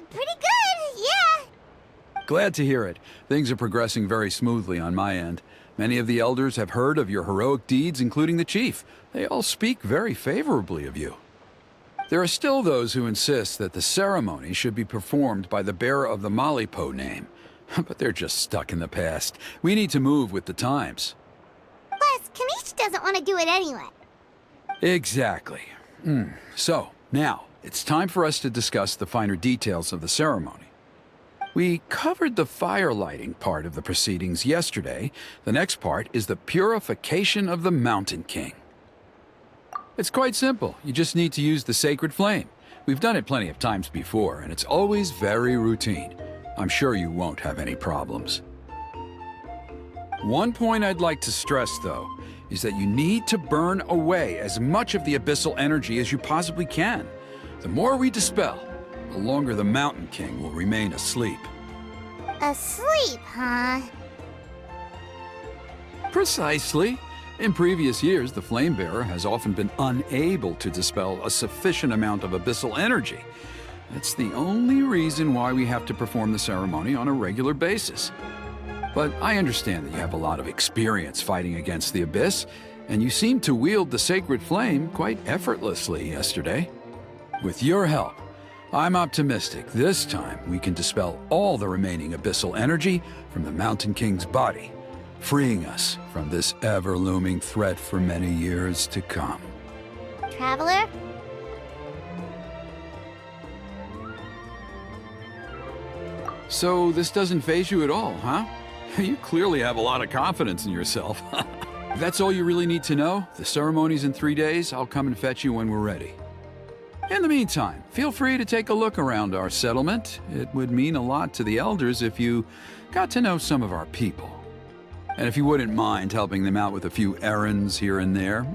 pretty good, yeah.
Glad to hear it. Things are progressing very smoothly on my end. Many of the elders have heard of your heroic deeds, including the chief. They all speak very favorably of you. There are still those who insist that the ceremony should be performed by the bearer of the Malipo name. But they're just stuck in the past. We need to move with the times.
Plus, Kinich doesn't want to do it anyway.
Exactly. So, now, it's time for us to discuss the finer details of the ceremony. We covered the fire lighting part of the proceedings yesterday. The next part is the purification of the Mountain King. It's quite simple. You just need to use the sacred flame. We've done it plenty of times before, and it's always very routine. I'm sure you won't have any problems. One point I'd like to stress, though, is that you need to burn away as much of the abyssal energy as you possibly can. The more we dispel, the longer the Mountain King will remain asleep.
Asleep, huh?
Precisely. In previous years, the Flamebearer has often been unable to dispel a sufficient amount of abyssal energy. That's the only reason why we have to perform the ceremony on a regular basis. But I understand that you have a lot of experience fighting against the Abyss, and you seemed to wield the sacred flame quite effortlessly yesterday. With your help, I'm optimistic this time we can dispel all the remaining abyssal energy from the Mountain King's body, freeing us from this ever-looming threat for many years to come.
Traveler?
So this doesn't faze you at all, huh? You clearly have a lot of confidence in yourself. If that's all you really need to know, the ceremony's in 3 days. I'll come and fetch you when we're ready. In the meantime, feel free to take a look around our settlement. It would mean a lot to the elders if you got to know some of our people. And if you wouldn't mind helping them out with a few errands here and there,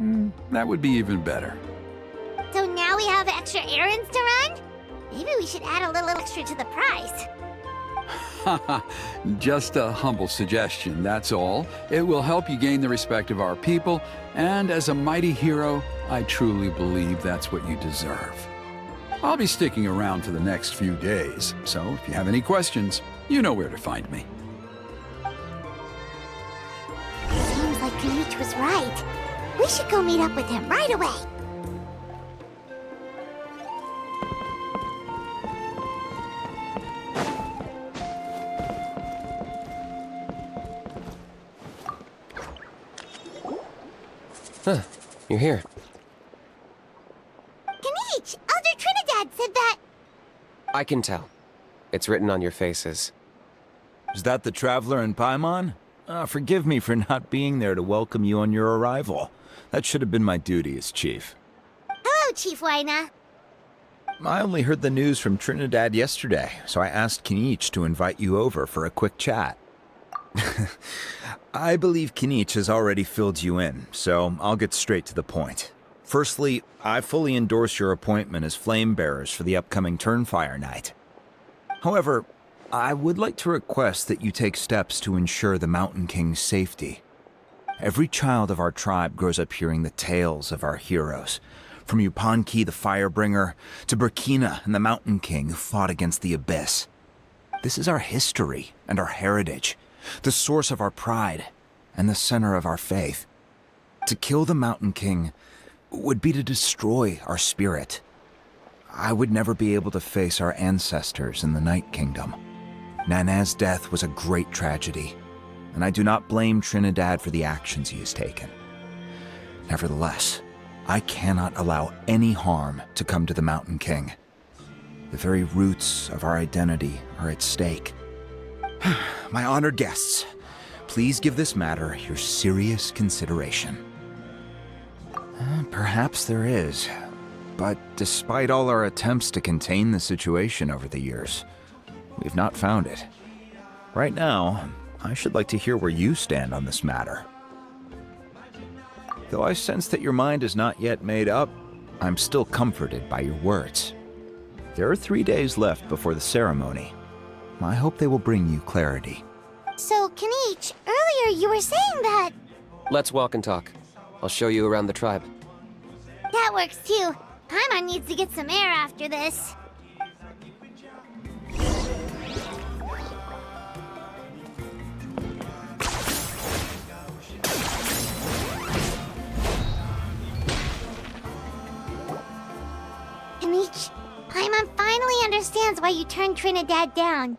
that would be even better.
So now we have extra errands to run? Maybe we should add a little extra to the price.
Just a humble suggestion, that's all. It will help you gain the respect of our people, and as a mighty hero, I truly believe that's what you deserve. I'll be sticking around for the next few days, so if you have any questions, you know where to find me.
Seems like Kinich was right. We should go meet up with him right away.
Huh, you're here. I can tell. It's written on your faces.
Is that the Traveler in Paimon? Forgive me for not being there to welcome you on your arrival. That should have been my duty as chief.
Hello, Chief Wyna.
I only heard the news from Trinidad yesterday, so I asked Kinich to invite you over for a quick chat. I believe Kinich has already filled you in, so I'll get straight to the point. Firstly, I fully endorse your appointment as flame bearers for the upcoming Turnfire Night. However, I would like to request that you take steps to ensure the Mountain King's safety. Every child of our tribe grows up hearing the tales of our heroes, from Yupanqui the Firebringer to Burkina and the Mountain King who fought against the Abyss. This is our history and our heritage, the source of our pride and the center of our faith. To kill the Mountain King would be to destroy our spirit. I would never be able to face our ancestors in the Night Kingdom. Nana's death was a great tragedy, and I do not blame Trinidad for the actions he has taken. Nevertheless, I cannot allow any harm to come to the Mountain King. The very roots of our identity are at stake. My honored guests, please give this matter your serious consideration. Perhaps there is, but despite all our attempts to contain the situation over the years, we've not found it. Right now, I should like to hear where you stand on this matter. Though I sense that your mind is not yet made up, I'm still comforted by your words. There are 3 days left before the ceremony. I hope they will bring you clarity.
So, Kinich, earlier you were saying that...
Let's walk and talk. I'll show you around the tribe.
That works too. Paimon needs to get some air after this. Kinich, Paimon finally understands why you turned Trinidad down.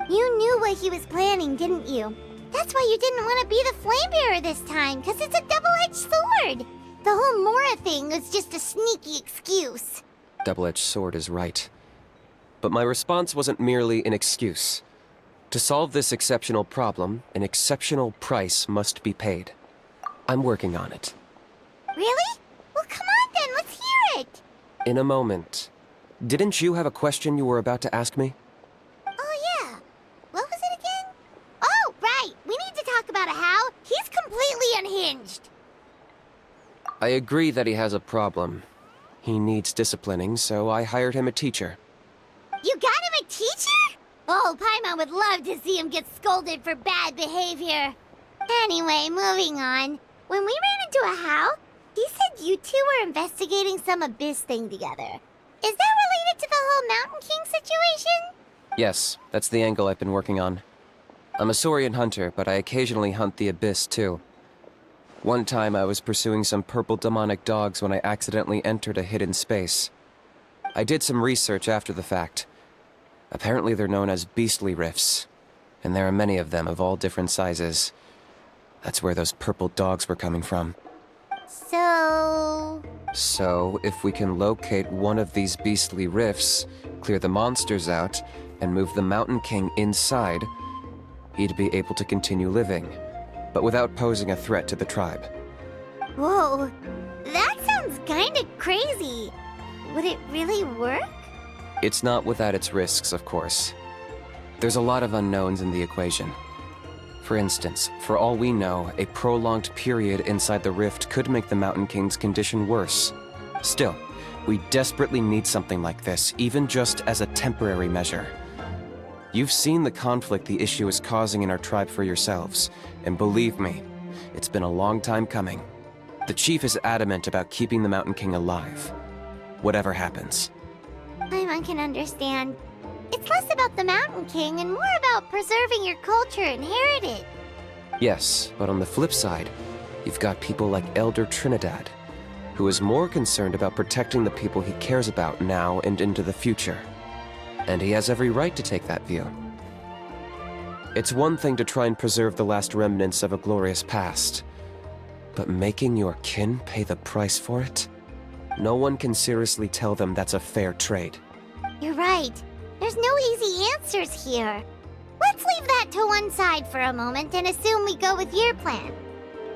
You knew what he was planning, didn't you? That's why you didn't want to be the flame bearer this time, because it's a double-edged sword. The whole Mora thing was just a sneaky excuse.
Double-edged sword is right. But my response wasn't merely an excuse. To solve this exceptional problem, an exceptional price must be paid. I'm working on it.
Really? Well, come on then, let's hear it.
In a moment. Didn't you have a question you were about to ask me?
Oh, yeah. What was it again? Oh, right. We need to talk about how he's completely unhinged.
I agree that he has a problem. He needs disciplining, so I hired him a teacher.
You got him a teacher? Oh, Paimon would love to see him get scolded for bad behavior. Anyway, moving on. When we ran into a How, he said you two were investigating some Abyss thing together. Is that related to the whole Mountain King situation?
Yes, that's the angle I've been working on. I'm a Saurian hunter, but I occasionally hunt the Abyss too. One time I was pursuing some purple demonic dogs when I accidentally entered a hidden space. I did some research after the fact. Apparently they're known as beastly rifts, and there are many of them of all different sizes. That's where those purple dogs were coming from.
So,
if we can locate one of these beastly rifts, clear the monsters out, and move the Mountain King inside, he'd be able to continue living, but without posing a threat to the tribe.
whoa, that sounds kinda crazy. Would it really work?
It's not without its risks, of course. There's a lot of unknowns in the equation. For instance, for all we know, a prolonged period inside the rift could make the Mountain King's condition worse. Still, we desperately need something like this, even just as a temporary measure. You've seen the conflict the issue is causing in our tribe for yourselves, and believe me, it's been a long time coming. The chief is adamant about keeping the Mountain King alive, whatever happens.
Paimon can understand. It's less about the Mountain King and more about preserving your culture and heritage.
Yes, but on the flip side, you've got people like Elder Trinidad, who is more concerned about protecting the people he cares about now and into the future. And he has every right to take that view. It's one thing to try and preserve the last remnants of a glorious past, but making your kin pay the price for it? No one can seriously tell them that's a fair trade.
You're right. There's no easy answers here. Let's leave that to one side for a moment and assume we go with your plan.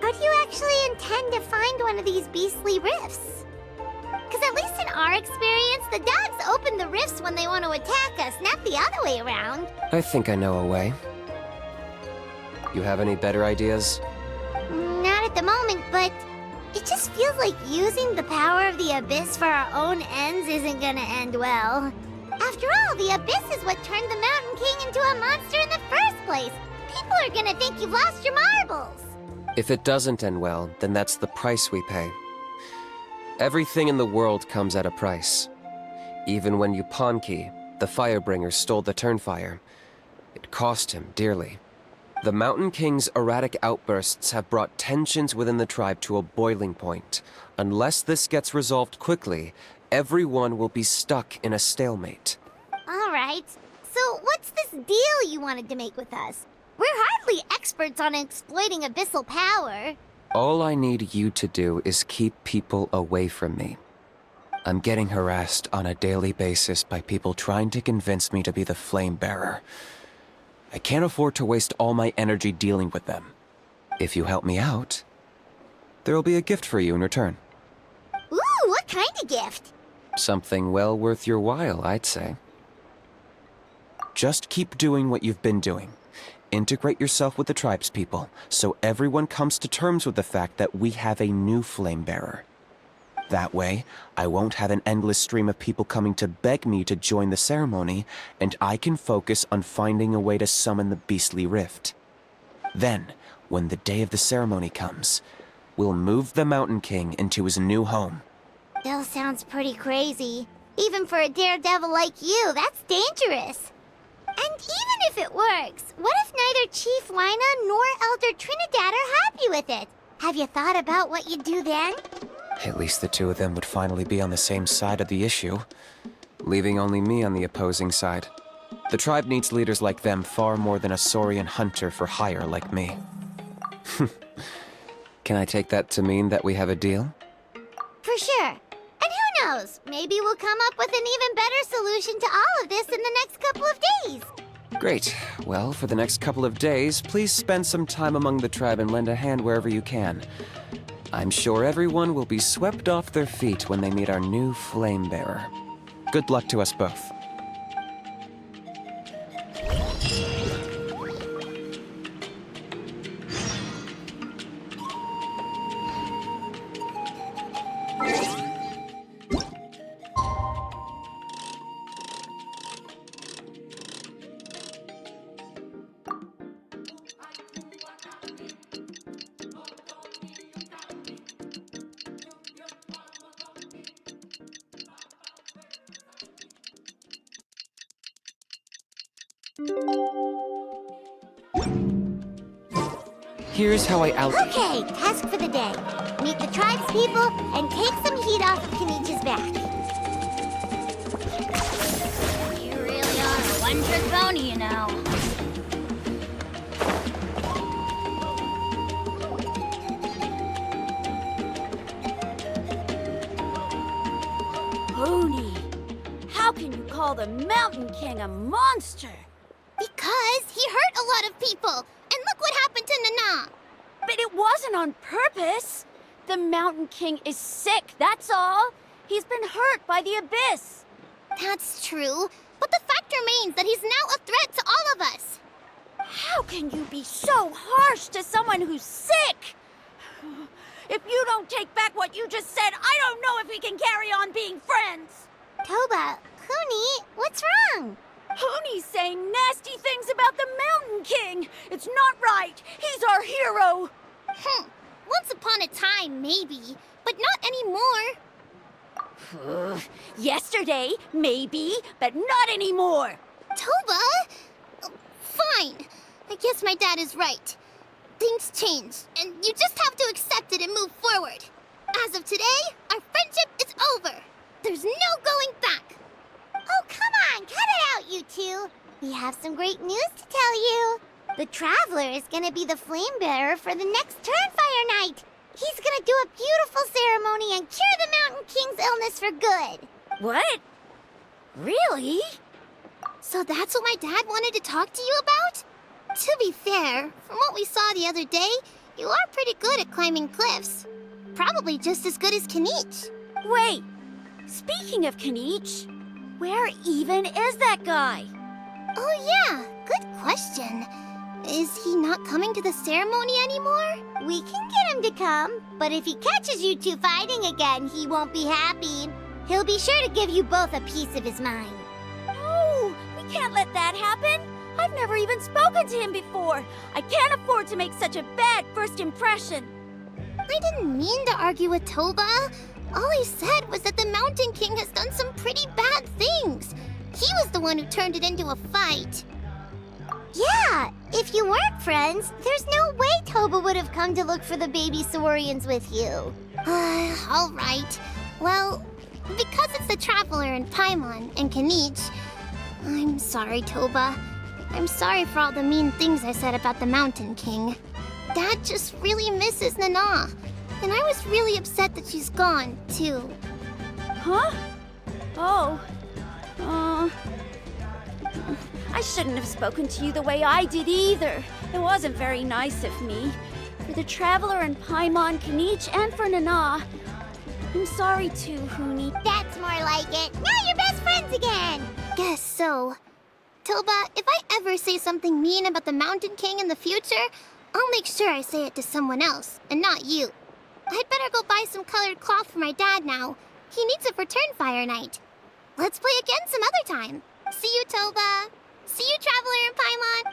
How do you actually intend to find one of these beastly rifts? Because at least in our experience, the dogs open the rifts when they want to attack us, not the other way around.
I think I know a way. You have any better ideas?
Not at the moment, but it just feels like using the power of the Abyss for our own ends isn't gonna end well. After all, the Abyss is what turned the Mountain King into a monster in the first place. People are gonna think you've lost your marbles.
If it doesn't end well, then that's the price we pay. Everything in the world comes at a price. Even when Yupanqui, the Firebringer, stole the Turnfire, it cost him dearly. The Mountain King's erratic outbursts have brought tensions within the tribe to a boiling point. Unless this gets resolved quickly, everyone will be stuck in a stalemate.
All right. So what's this deal you wanted to make with us? We're hardly experts on exploiting abyssal power.
All I need you to do is keep people away from me. I'm getting harassed on a daily basis by people trying to convince me to be the Flame Bearer. I can't afford to waste all my energy dealing with them. If you help me out, there'll be a gift for you in return.
Ooh, what kind of gift?
Something well worth your while, I'd say. Just keep doing what you've been doing. Integrate yourself with the tribespeople, so everyone comes to terms with the fact that we have a new Flame Bearer. That way, I won't have an endless stream of people coming to beg me to join the ceremony, and I can focus on finding a way to summon the beastly rift. Then, when the day of the ceremony comes, we'll move the Mountain King into his new home.
Still sounds pretty crazy. Even for a daredevil like you, that's dangerous. And even if it works, what if neither Chief Wyna nor Elder Trinidad are happy with it? Have you thought about what you'd do then?
At least the two of them would finally be on the same side of the issue, leaving only me on the opposing side. The tribe needs leaders like them far more than a Saurian hunter for hire like me. Can I take that to mean that we have a deal?
For sure. And who knows, maybe we'll come up with an even better solution to all of this in the next couple of days.
Great. Well, for the next couple of days, please spend some time among the tribe and lend a hand wherever you can. I'm sure everyone will be swept off their feet when they meet our new Flame Bearer. Good luck to us both. Here's how I
Okay, task for the day. Meet the tribespeople and take some heat off of Kinich's back.
You really are a one-trick pony, you know.
Pony, how can you call the Mountain King a monster?
Because he hurt a lot of people. And look what happened to Nana.
But it wasn't on purpose. The Mountain King is sick, that's all. He's been hurt by the Abyss.
That's true. But the fact remains that he's now a threat to all of us.
How can you be so harsh to someone who's sick? If you don't take back what you just said, I don't know if we can carry on being friends.
Toba, Kuni, what's wrong?
Pony's saying nasty things about the Mountain King. It's not right. He's our hero.
Once upon a time, maybe. But not anymore.
Yesterday, maybe, but not anymore.
Toba? Fine. I guess my dad is right. Things change, and you just have to accept it and move forward. As of today, our friendship is over. There's no going back.
Oh, come on, cut it out, you two. We have some great news to tell you. The Traveler is gonna be the Flame Bearer for the next Turnfire night. He's gonna do a beautiful ceremony and cure the Mountain King's illness for good.
What? Really?
So that's what my dad wanted to talk to you about? To be fair, from what we saw the other day, you are pretty good at climbing cliffs. Probably just as good as Kinich.
Wait, speaking of kinich, where even is that guy?
Oh yeah, good question. Is he not coming to the ceremony anymore?
We can get him to come, but if he catches you two fighting again, he won't be happy. He'll be sure to give you both a piece of his mind.
No, we can't let that happen. I've never even spoken to him before. I can't afford to make such a bad first impression.
I didn't mean to argue with Toba. All I said was that the Mountain King has done some pretty bad things. He was the one who turned it into a fight.
Yeah, if you weren't friends, there's no way Toba would have come to look for the baby Saurians with you.
All right. Well, because it's the Traveler and Paimon and Kinich, I'm sorry, Toba. I'm sorry for all the mean things I said about the Mountain King. Dad just really misses Nana, and I was really upset that she's gone, too.
Huh? Oh. I shouldn't have spoken to you the way I did either. It wasn't very nice of me. For the Traveler and Paimon, Kinich, and for Nana. I'm sorry too, Huni.
That's more like it. Now you're best friends again.
Guess so. Toba, if I ever say something mean about the Mountain King in the future, I'll make sure I say it to someone else, and not you. I'd better go buy some colored cloth for my dad now. He needs it for Turnfire Night. Let's play again some other time. See you, Toba. See you, Traveler and Paimon.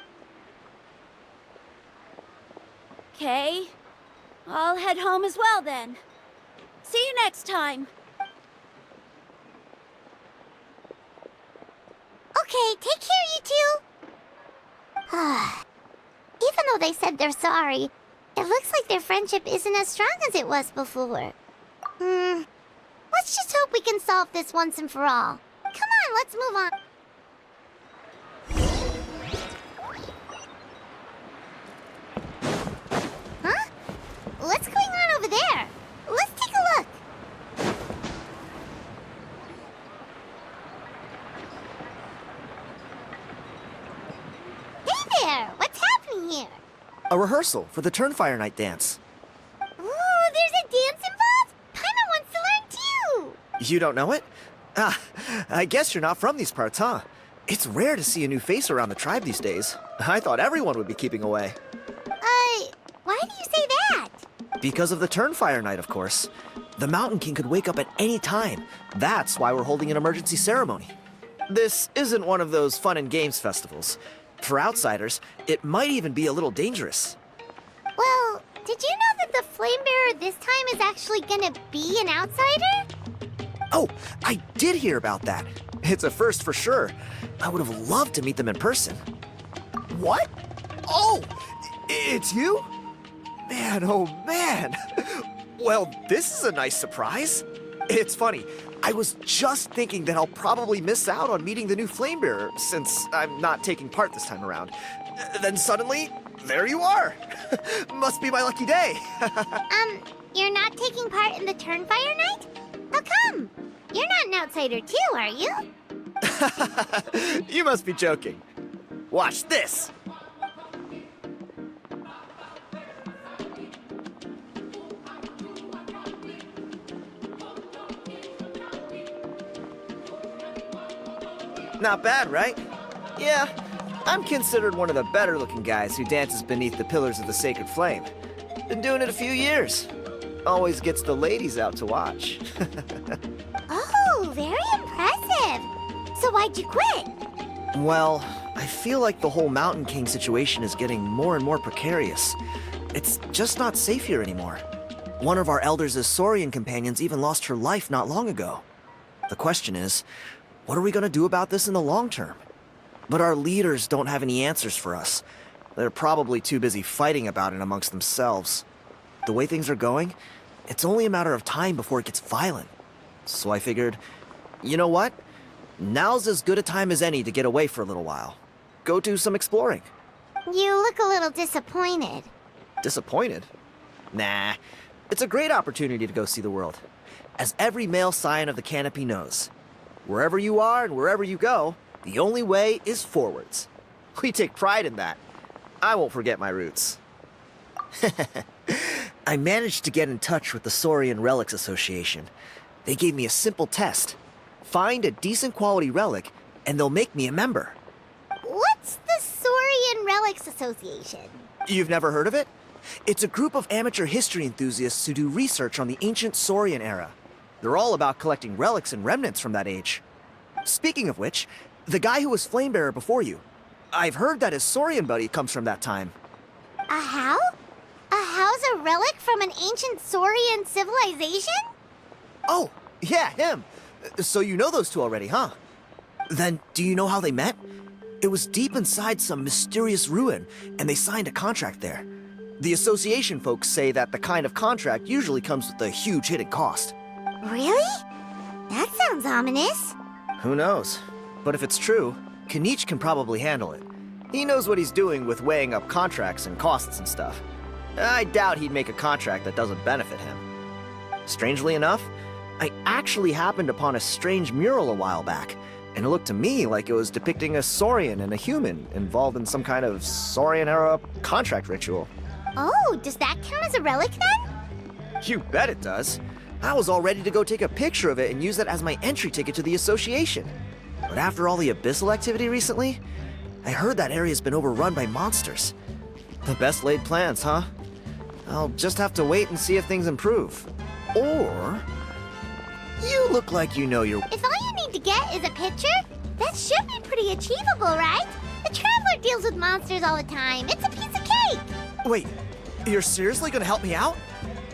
Okay. I'll head home as well then. See you next time.
Okay, take care, you two. Even though they said they're sorry, it looks like their friendship isn't as strong as it was before. Let's just hope we can solve this once and for all. Come on, let's move on. Huh? What's going on over there? Let's take a look. Hey there! What's happening here?
A rehearsal for the Turnfire Night dance.
Ooh, there's a dance involved? Paimon wants to learn too!
You don't know it? Ah, I guess you're not from these parts, huh? It's rare to see a new face around the tribe these days. I thought everyone would be keeping away.
Why do you say that?
Because of the Turnfire Night, of course. The Mountain King could wake up at any time. That's why we're holding an emergency ceremony. This isn't one of those fun and games festivals. For outsiders, it might even be a little dangerous.
Well, did you know that the Flame Bearer this time is actually gonna be an outsider?
Oh, I did hear about that. It's a first for sure. I would have loved to meet them in person. What? Oh, it's you? Man, oh man. Well, this is a nice surprise. It's funny. I was just thinking that I'll probably miss out on meeting the new Flame Bearer since I'm not taking part this time around. Then suddenly, there you are. Must be my lucky day.
You're not taking part in the Turnfire Night? How come? You're not an outsider too, are you?
You must be joking. Watch this. Not bad, right? Yeah, I'm considered one of the better looking guys who dances beneath the pillars of the sacred flame. Been doing it a few years. Always gets the ladies out to watch.
Oh, very impressive. So why'd you quit?
Well, I feel like the whole Mountain King situation is getting more and more precarious. It's just not safe here anymore. One of our elders' Saurian companions even lost her life not long ago. The question is, what are we going to do about this in the long term? But our leaders don't have any answers for us. They're probably too busy fighting about it amongst themselves. The way things are going, it's only a matter of time before it gets violent. So I figured, you know what? Now's as good a time as any to get away for a little while. Go do some exploring.
You look a little disappointed.
Disappointed? Nah. It's a great opportunity to go see the world. As every male scion of the Canopy knows, wherever you are and wherever you go, The only way is forwards. We take pride in that. I won't forget my roots. I managed to get in touch with the Saurian Relics Association. They gave me a simple test. Find a decent quality relic, and they'll make me a member.
What's the Saurian Relics Association?
You've never heard of it? It's a group of amateur history enthusiasts who do research on the ancient Saurian era. They're all about collecting relics and remnants from that age. Speaking of which, the guy who was Flamebearer before you, I've heard that his Saurian buddy comes from that time.
A how? A how's a relic from an ancient Saurian civilization?
Oh, yeah, him. So you know those two already, huh? Then, do you know how they met? It was deep inside some mysterious ruin, and they signed a contract there. The association folks say that the kind of contract usually comes with a huge hidden cost.
Really? That sounds ominous.
Who knows? But if it's true, Kinich can probably handle it. He knows what he's doing with weighing up contracts and costs and stuff. I doubt he'd make a contract that doesn't benefit him. Strangely enough, I actually happened upon a strange mural a while back, and it looked to me like it was depicting a Saurian and a human involved in some kind of Saurian-era contract ritual.
Oh, does that count as a relic then?
You bet it does. I was all ready to go take a picture of it and use that as my entry ticket to the association. But after all the abyssal activity recently, I heard that area's been overrun by monsters. The best laid plans, huh? I'll just have to wait and see if things improve. Or... You look like you know your...
If all you need to get is a picture, that should be pretty achievable, right? The Traveler deals with monsters all the time. It's a piece of cake.
Wait, you're seriously gonna help me out?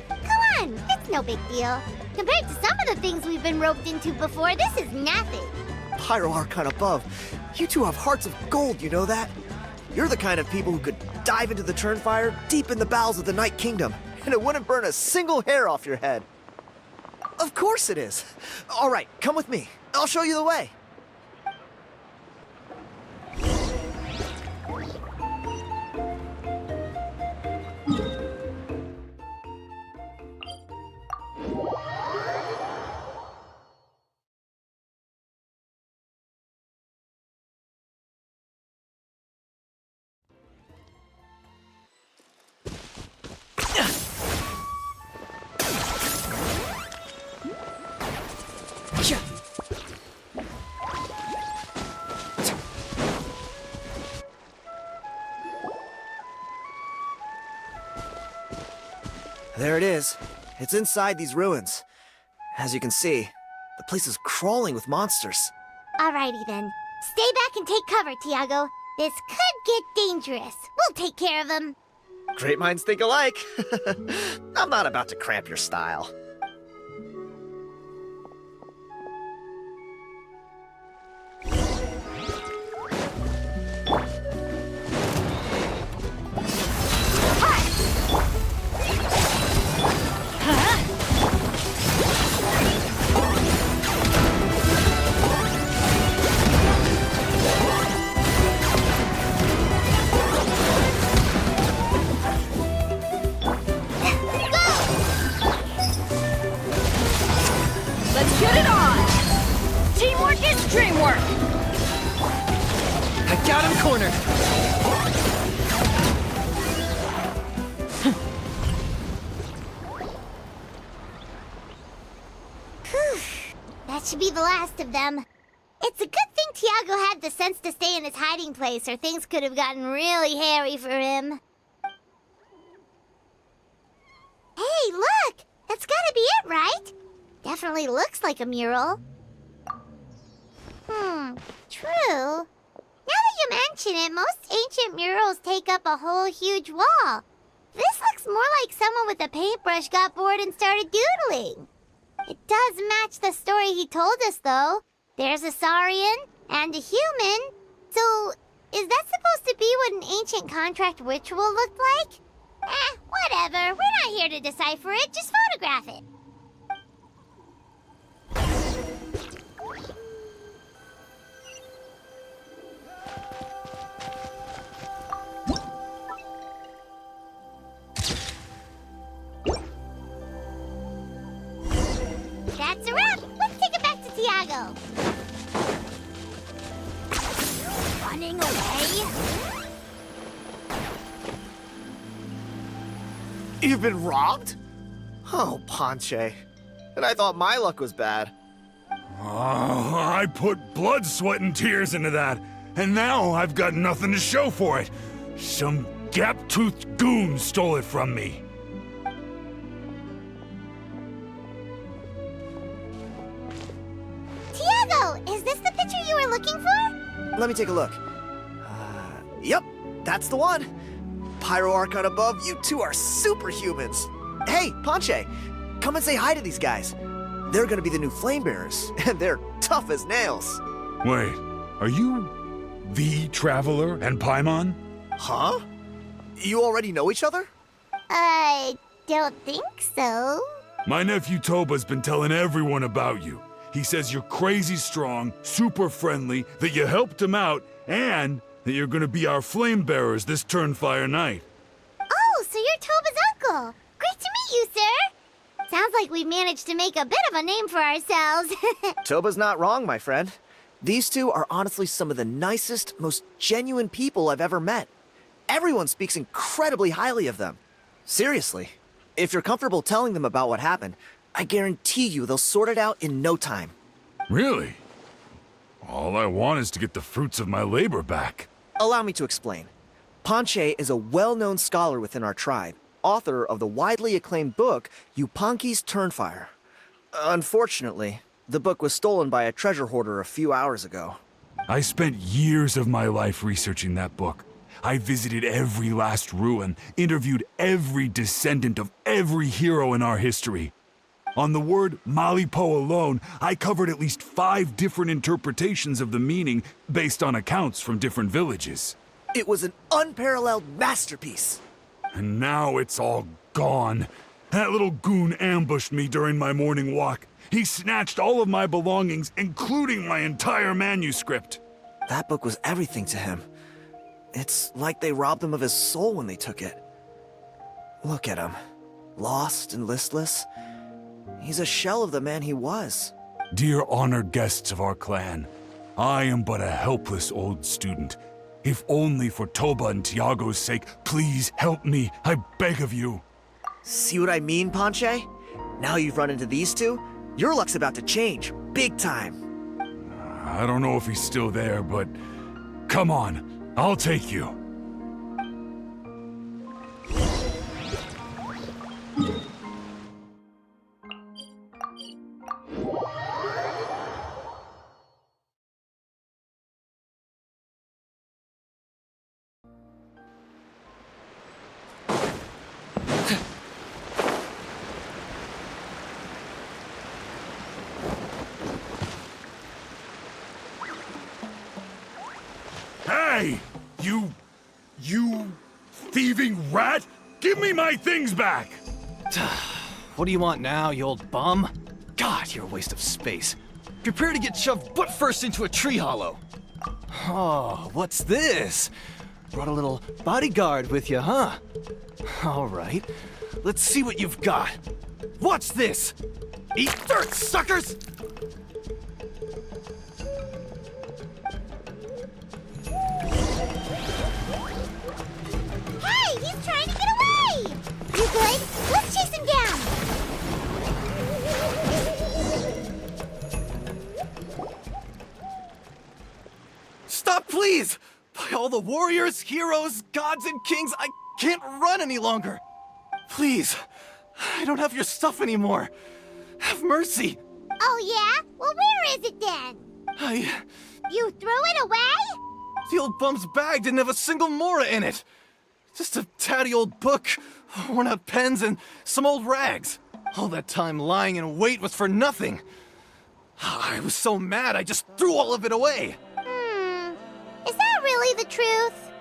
Come on, it's no big deal. Compared to some of the things we've been roped into before, this is nothing.
Pyro Archon above, you two have hearts of gold, you know that? You're the kind of people who could dive into the Turnfire deep in the bowels of the Night Kingdom, and it wouldn't burn a single hair off your head. Of course it is. All right, come with me. I'll show you the way. There it is. It's inside these ruins. As you can see, the place is crawling with monsters.
Alrighty then. Stay back and take cover, Tiago. This could get dangerous. We'll take care of them.
Great minds think alike. I'm not about to cramp your style.
Let's get it on! Teamwork is dreamwork!
I got him cornered.
That should be the last of them. It's a good thing Tiago had the sense to stay in his hiding place, or things could have gotten really hairy for him. Hey, look! That's gotta be it, right? Definitely looks like a mural. True. Now that you mention it, most ancient murals take up a whole huge wall. This looks more like someone with a paintbrush got bored and started doodling. It does match the story he told us, though. There's a Saurian and a human. So, is that supposed to be what an ancient contract ritual looked like? Whatever. We're not here to decipher it. Just photograph it. That's a wrap. Let's take it back to Tiago.
running away?
You've been robbed? Oh, Ponche. And I thought my luck was bad.
Oh, I put blood, sweat, and tears into that, and now I've got nothing to show for it. Some gap-toothed goon stole it from me.
Tiago, is this the picture you were looking for?
Let me take a look. Yep, that's the one. Pyro Archon above, you two are superhumans. Hey, Ponche, come and say hi to these guys. They're gonna be the new flame bearers, and they're tough as nails.
Wait, are you the Traveler and Paimon?
Huh? You already know each other?
I don't think so.
My nephew Toba's been telling everyone about you. He says you're crazy strong, super friendly, that you helped him out, and that you're gonna be our flame bearers this Turnfire night.
Oh, so you're Toba's uncle. Great to meet you, sir. Sounds like we've managed to make a bit of a name for ourselves.
Toba's not wrong, my friend. These two are honestly some of the nicest, most genuine people I've ever met. Everyone speaks incredibly highly of them. Seriously, if you're comfortable telling them about what happened, I guarantee you they'll sort it out in no time.
Really? All I want is to get the fruits of my labor back.
Allow me to explain. Ponche is a well-known scholar within our tribe, author of the widely acclaimed book Yupanqui's Turnfire. Unfortunately, the book was stolen by a treasure hoarder a few hours ago.
I spent years of my life researching that book. I visited every last ruin, interviewed every descendant of every hero in our history. On the word Malipo alone, I covered at least 5 different interpretations of the meaning based on accounts from different villages.
It was an unparalleled masterpiece.
And now it's all gone. That little goon ambushed me during my morning walk. He snatched all of my belongings, including my entire manuscript.
That book was everything to him. It's like they robbed him of his soul when they took it. Look at him. Lost and listless. He's a shell of the man he was.
Dear honored guests of our clan, I am but a helpless old student. If only for Toba and Tiago's sake, please help me, I beg of you.
See what I mean, Ponche? Now you've run into these two, your luck's about to change, big time.
I don't know if he's still there, but come on, I'll take you. Hey! You thieving rat! Give me my things back!
What do you want now, you old bum? God, you're a waste of space. Prepare to get shoved butt first into a tree hollow. Oh, what's this? Brought a little bodyguard with you, huh? All right, let's see what you've got. What's this? Eat dirt, suckers!
Hey, he's trying to get away! You good? Let's chase him down!
Stop, please! By all the warriors, heroes, gods, and kings, I can't run any longer. Please, I don't have your stuff anymore. Have mercy.
Oh yeah? Well, where is it then? You threw it away?
The old bum's bag didn't have a single mora in it. Just a tatty old book, worn out pens, and some old rags. All that time lying in wait was for nothing. I was so mad I just threw all of it away.
Is that really the truth?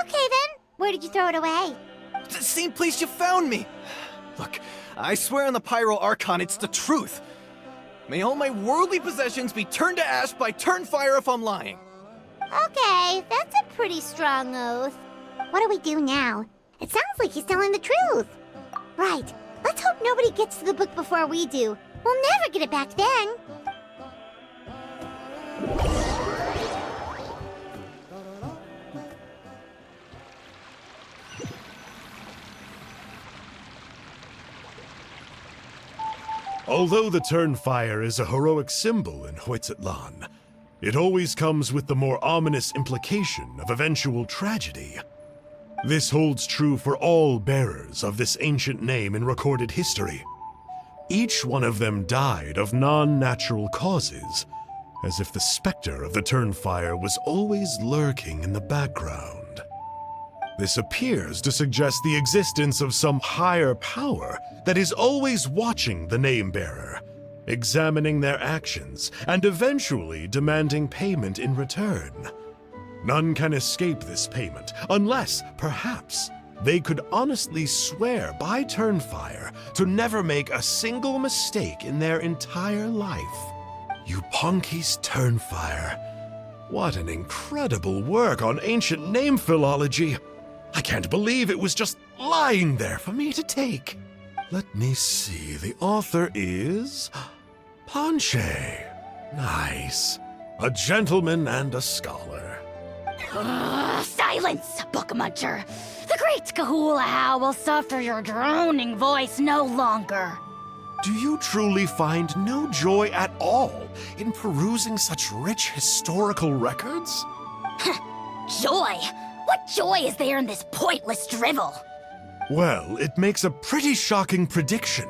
Okay then, where did you throw it away?
The same place you found me. Look, I swear on the Pyro Archon it's the truth. May all my worldly possessions be turned to ash by Turnfire if I'm lying.
Okay, that's a pretty strong oath. What do we do now? It sounds like he's telling the truth. Right, let's hope nobody gets to the book before we do. We'll never get it back then.
Although the Turnfire is a heroic symbol in Hoytzatlan, it always comes with the more ominous implication of eventual tragedy. This holds true for all bearers of this ancient name in recorded history. Each one of them died of non-natural causes, as if the specter of the Turnfire was always lurking in the background. This appears to suggest the existence of some higher power that is always watching the name-bearer, examining their actions, and eventually demanding payment in return. None can escape this payment, unless, perhaps, they could honestly swear by Turnfire to never make a single mistake in their entire life. Yupanki's Turnfire. What an incredible work on ancient name philology. I can't believe it was just lying there for me to take. Let me see, the author is... Ponche. Nice. A gentleman and a scholar.
Silence, book muncher! The great Kahula will suffer your droning voice no longer.
Do you truly find no joy at all in perusing such rich historical records?
Joy? What joy is there in this pointless drivel?
Well, it makes a pretty shocking prediction.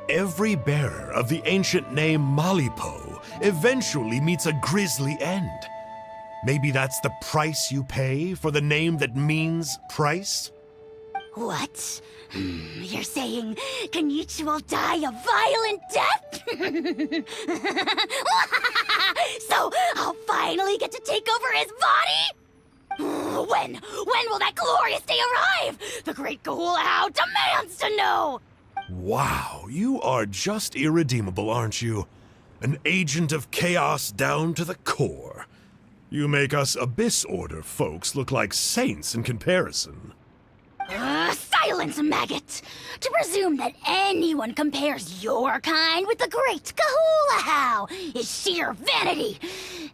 Every bearer of the ancient name Malipo eventually meets a grisly end. Maybe that's the price you pay for the name that means price?
What? You're saying Kinich will die a violent death? So I'll finally get to take over his body? When will that glorious day arrive? The great Kahula demands to know!
Wow, you are just irredeemable, aren't you? An agent of chaos down to the core. You make us Abyss Order folks look like saints in comparison.
Silence, maggot! To presume that anyone compares your kind with the great Kahula is sheer vanity.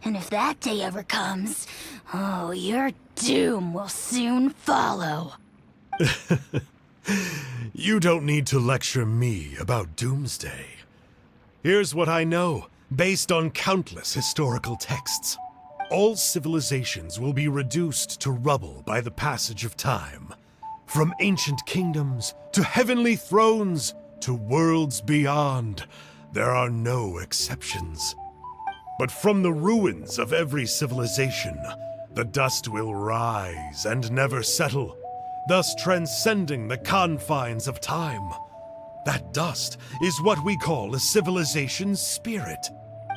And if that day ever comes, oh, your doom will soon follow.
You don't need to lecture me about Doomsday. Here's what I know, based on countless historical texts. All civilizations will be reduced to rubble by the passage of time. From ancient kingdoms, to heavenly thrones, to worlds beyond, there are no exceptions. But from the ruins of every civilization, the dust will rise and never settle, thus transcending the confines of time. That dust is what we call a civilization's spirit.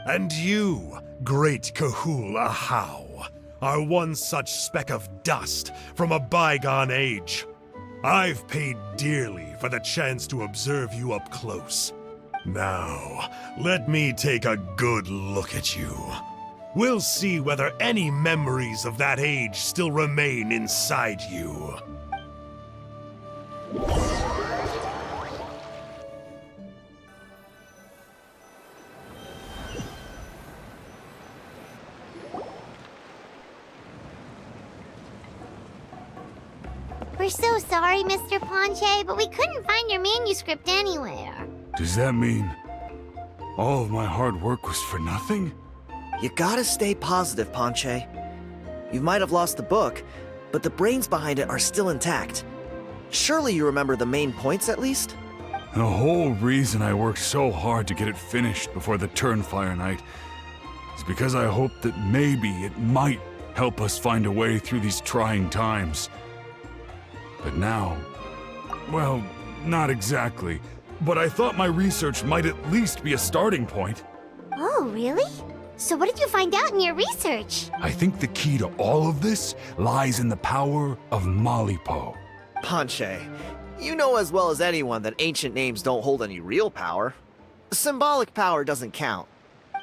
And you, great Kahula How, are one such speck of dust from a bygone age. I've paid dearly for the chance to observe you up close. Now, let me take a good look at you. We'll see whether any memories of that age still remain inside you.
We're so sorry, Mr. Ponche, but we couldn't find your manuscript anywhere.
Does that mean all of my hard work was for nothing?
You gotta stay positive, Ponche. You might have lost the book, but the brains behind it are still intact. Surely you remember the main points at least?
The whole reason I worked so hard to get it finished before the Turnfire night is because I hoped that maybe it might help us find a way through these trying times. But now, well, not exactly. But I thought my research might at least be a starting point.
Oh, really? So what did you find out in your research?
I think the key to all of this lies in the power of Malipo.
Ponche, you know as well as anyone that ancient names don't hold any real power. Symbolic power doesn't count.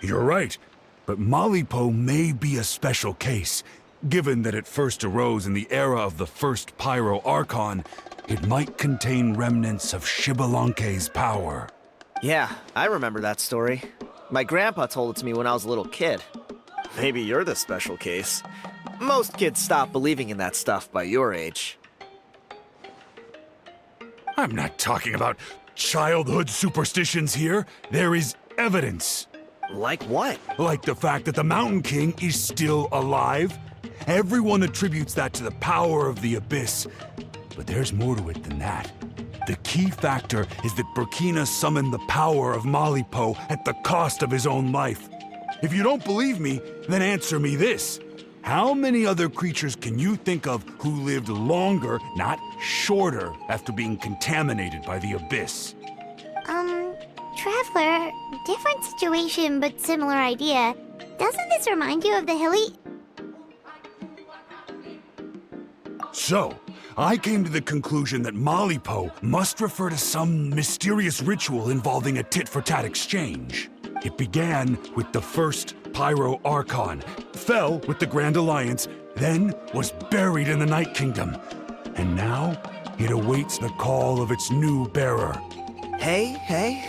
You're right, but Malipo may be a special case. Given that it first arose in the era of the first Pyro Archon, it might contain remnants of Shibalanke's power.
Yeah, I remember that story. My grandpa told it to me when I was a little kid. Maybe you're the special case. Most kids stop believing in that stuff by your age.
I'm not talking about childhood superstitions here. There is evidence.
Like what?
Like the fact that the Mountain King is still alive. Everyone attributes that to the power of the Abyss. But there's more to it than that. The key factor is that Burkina summoned the power of Malipo at the cost of his own life. If you don't believe me, then answer me this. How many other creatures can you think of who lived longer, not shorter, after being contaminated by the Abyss?
Traveler, different situation but similar idea. Doesn't this remind you of the hilly...
So, I came to the conclusion that Malipo must refer to some mysterious ritual involving a tit-for-tat exchange. It began with the first Pyro Archon, fell with the Grand Alliance, then was buried in the Night Kingdom. And now, it awaits the call of its new bearer.
Hey.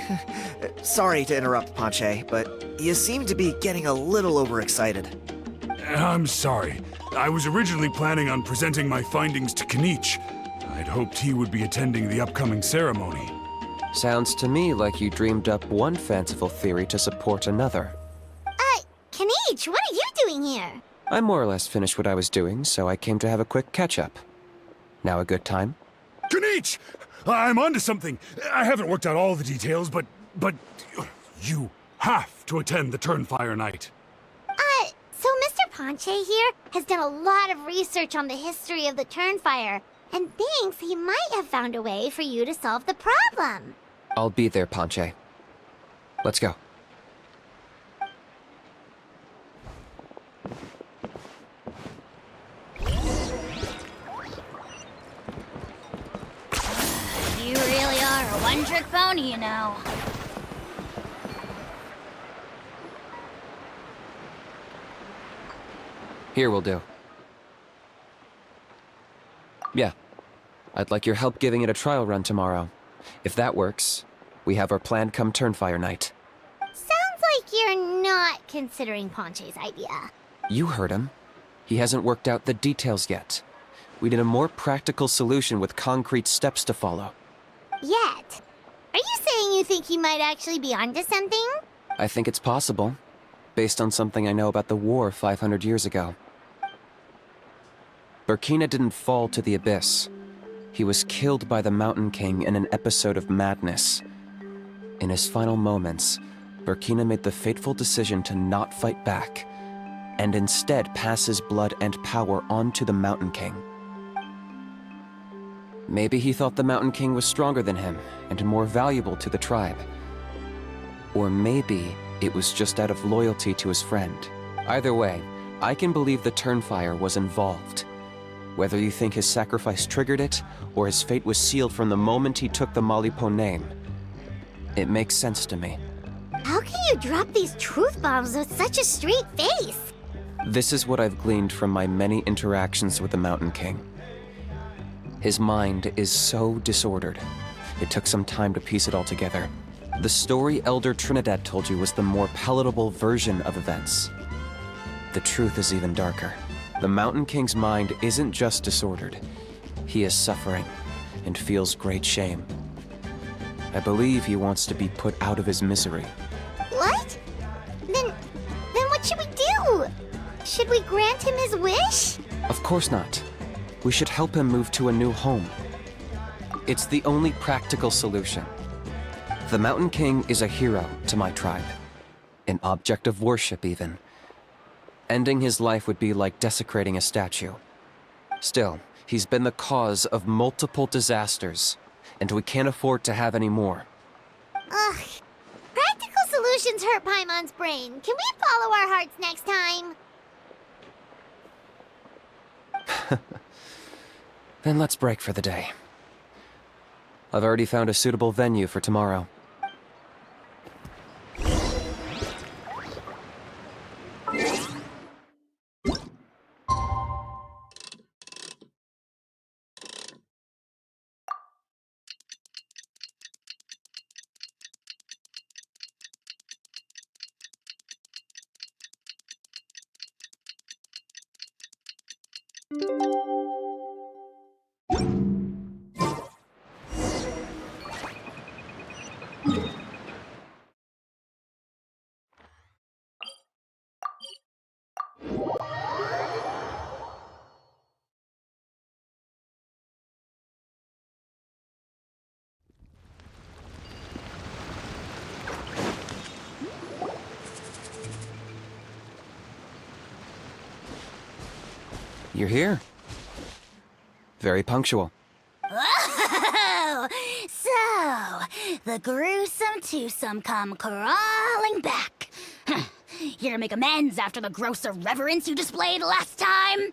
Sorry to interrupt, Ponche, but you seem to be getting a little overexcited.
I'm sorry. I was originally planning on presenting my findings to Kinich. I'd hoped he would be attending the upcoming ceremony.
Sounds to me like you dreamed up one fanciful theory to support another.
Kinich, what are you doing here?
I more or less finished what I was doing, so I came to have a quick catch-up. Now a good time?
Kinich! I'm onto something. I haven't worked out all the details, but you have to attend the Turnfire Night.
So Mr. Ponche here has done a lot of research on the history of the Turnfire, and thinks he might have found a way for you to solve the problem.
I'll be there, Ponche. Let's go.
You really are a one-trick pony, you know.
Here will do. Yeah. I'd like your help giving it a trial run tomorrow. If that works, we have our plan come Turnfire Night.
Sounds like you're not considering Ponche's idea.
You heard him. He hasn't worked out the details yet. We need a more practical solution with concrete steps to follow.
Yet. Are you saying you think he might actually be onto something?
I think it's possible, based on something I know about the war 500 years ago. Burkina didn't fall to the Abyss. He was killed by the Mountain King in an episode of madness. In his final moments, Burkina made the fateful decision to not fight back, and instead pass his blood and power on to the Mountain King. Maybe he thought the Mountain King was stronger than him, and more valuable to the tribe. Or maybe it was just out of loyalty to his friend. Either way, I can believe the Turnfire was involved. Whether you think his sacrifice triggered it, or his fate was sealed from the moment he took the Malipo name, it makes sense to me.
How can you drop these truth bombs with such a straight face?
This is what I've gleaned from my many interactions with the Mountain King. His mind is so disordered. It took some time to piece it all together. The story Elder Trinidad told you was the more palatable version of events. The truth is even darker. The Mountain King's mind isn't just disordered. He is suffering and feels great shame. I believe he wants to be put out of his misery.
What? Then what should we do? Should we grant him his wish?
Of course not. We should help him move to a new home. It's the only practical solution. The Mountain King is a hero to my tribe. An object of worship, even. Ending his life would be like desecrating a statue. Still, he's been the cause of multiple disasters, and we can't afford to have any more.
Ugh. Practical solutions hurt Paimon's brain. Can we follow our hearts next time?
Then let's break for the day. I've already found a suitable venue for tomorrow. You're here. Very punctual.
Oh, so the gruesome twosome come crawling back. Here to make amends after the gross irreverence you displayed last time?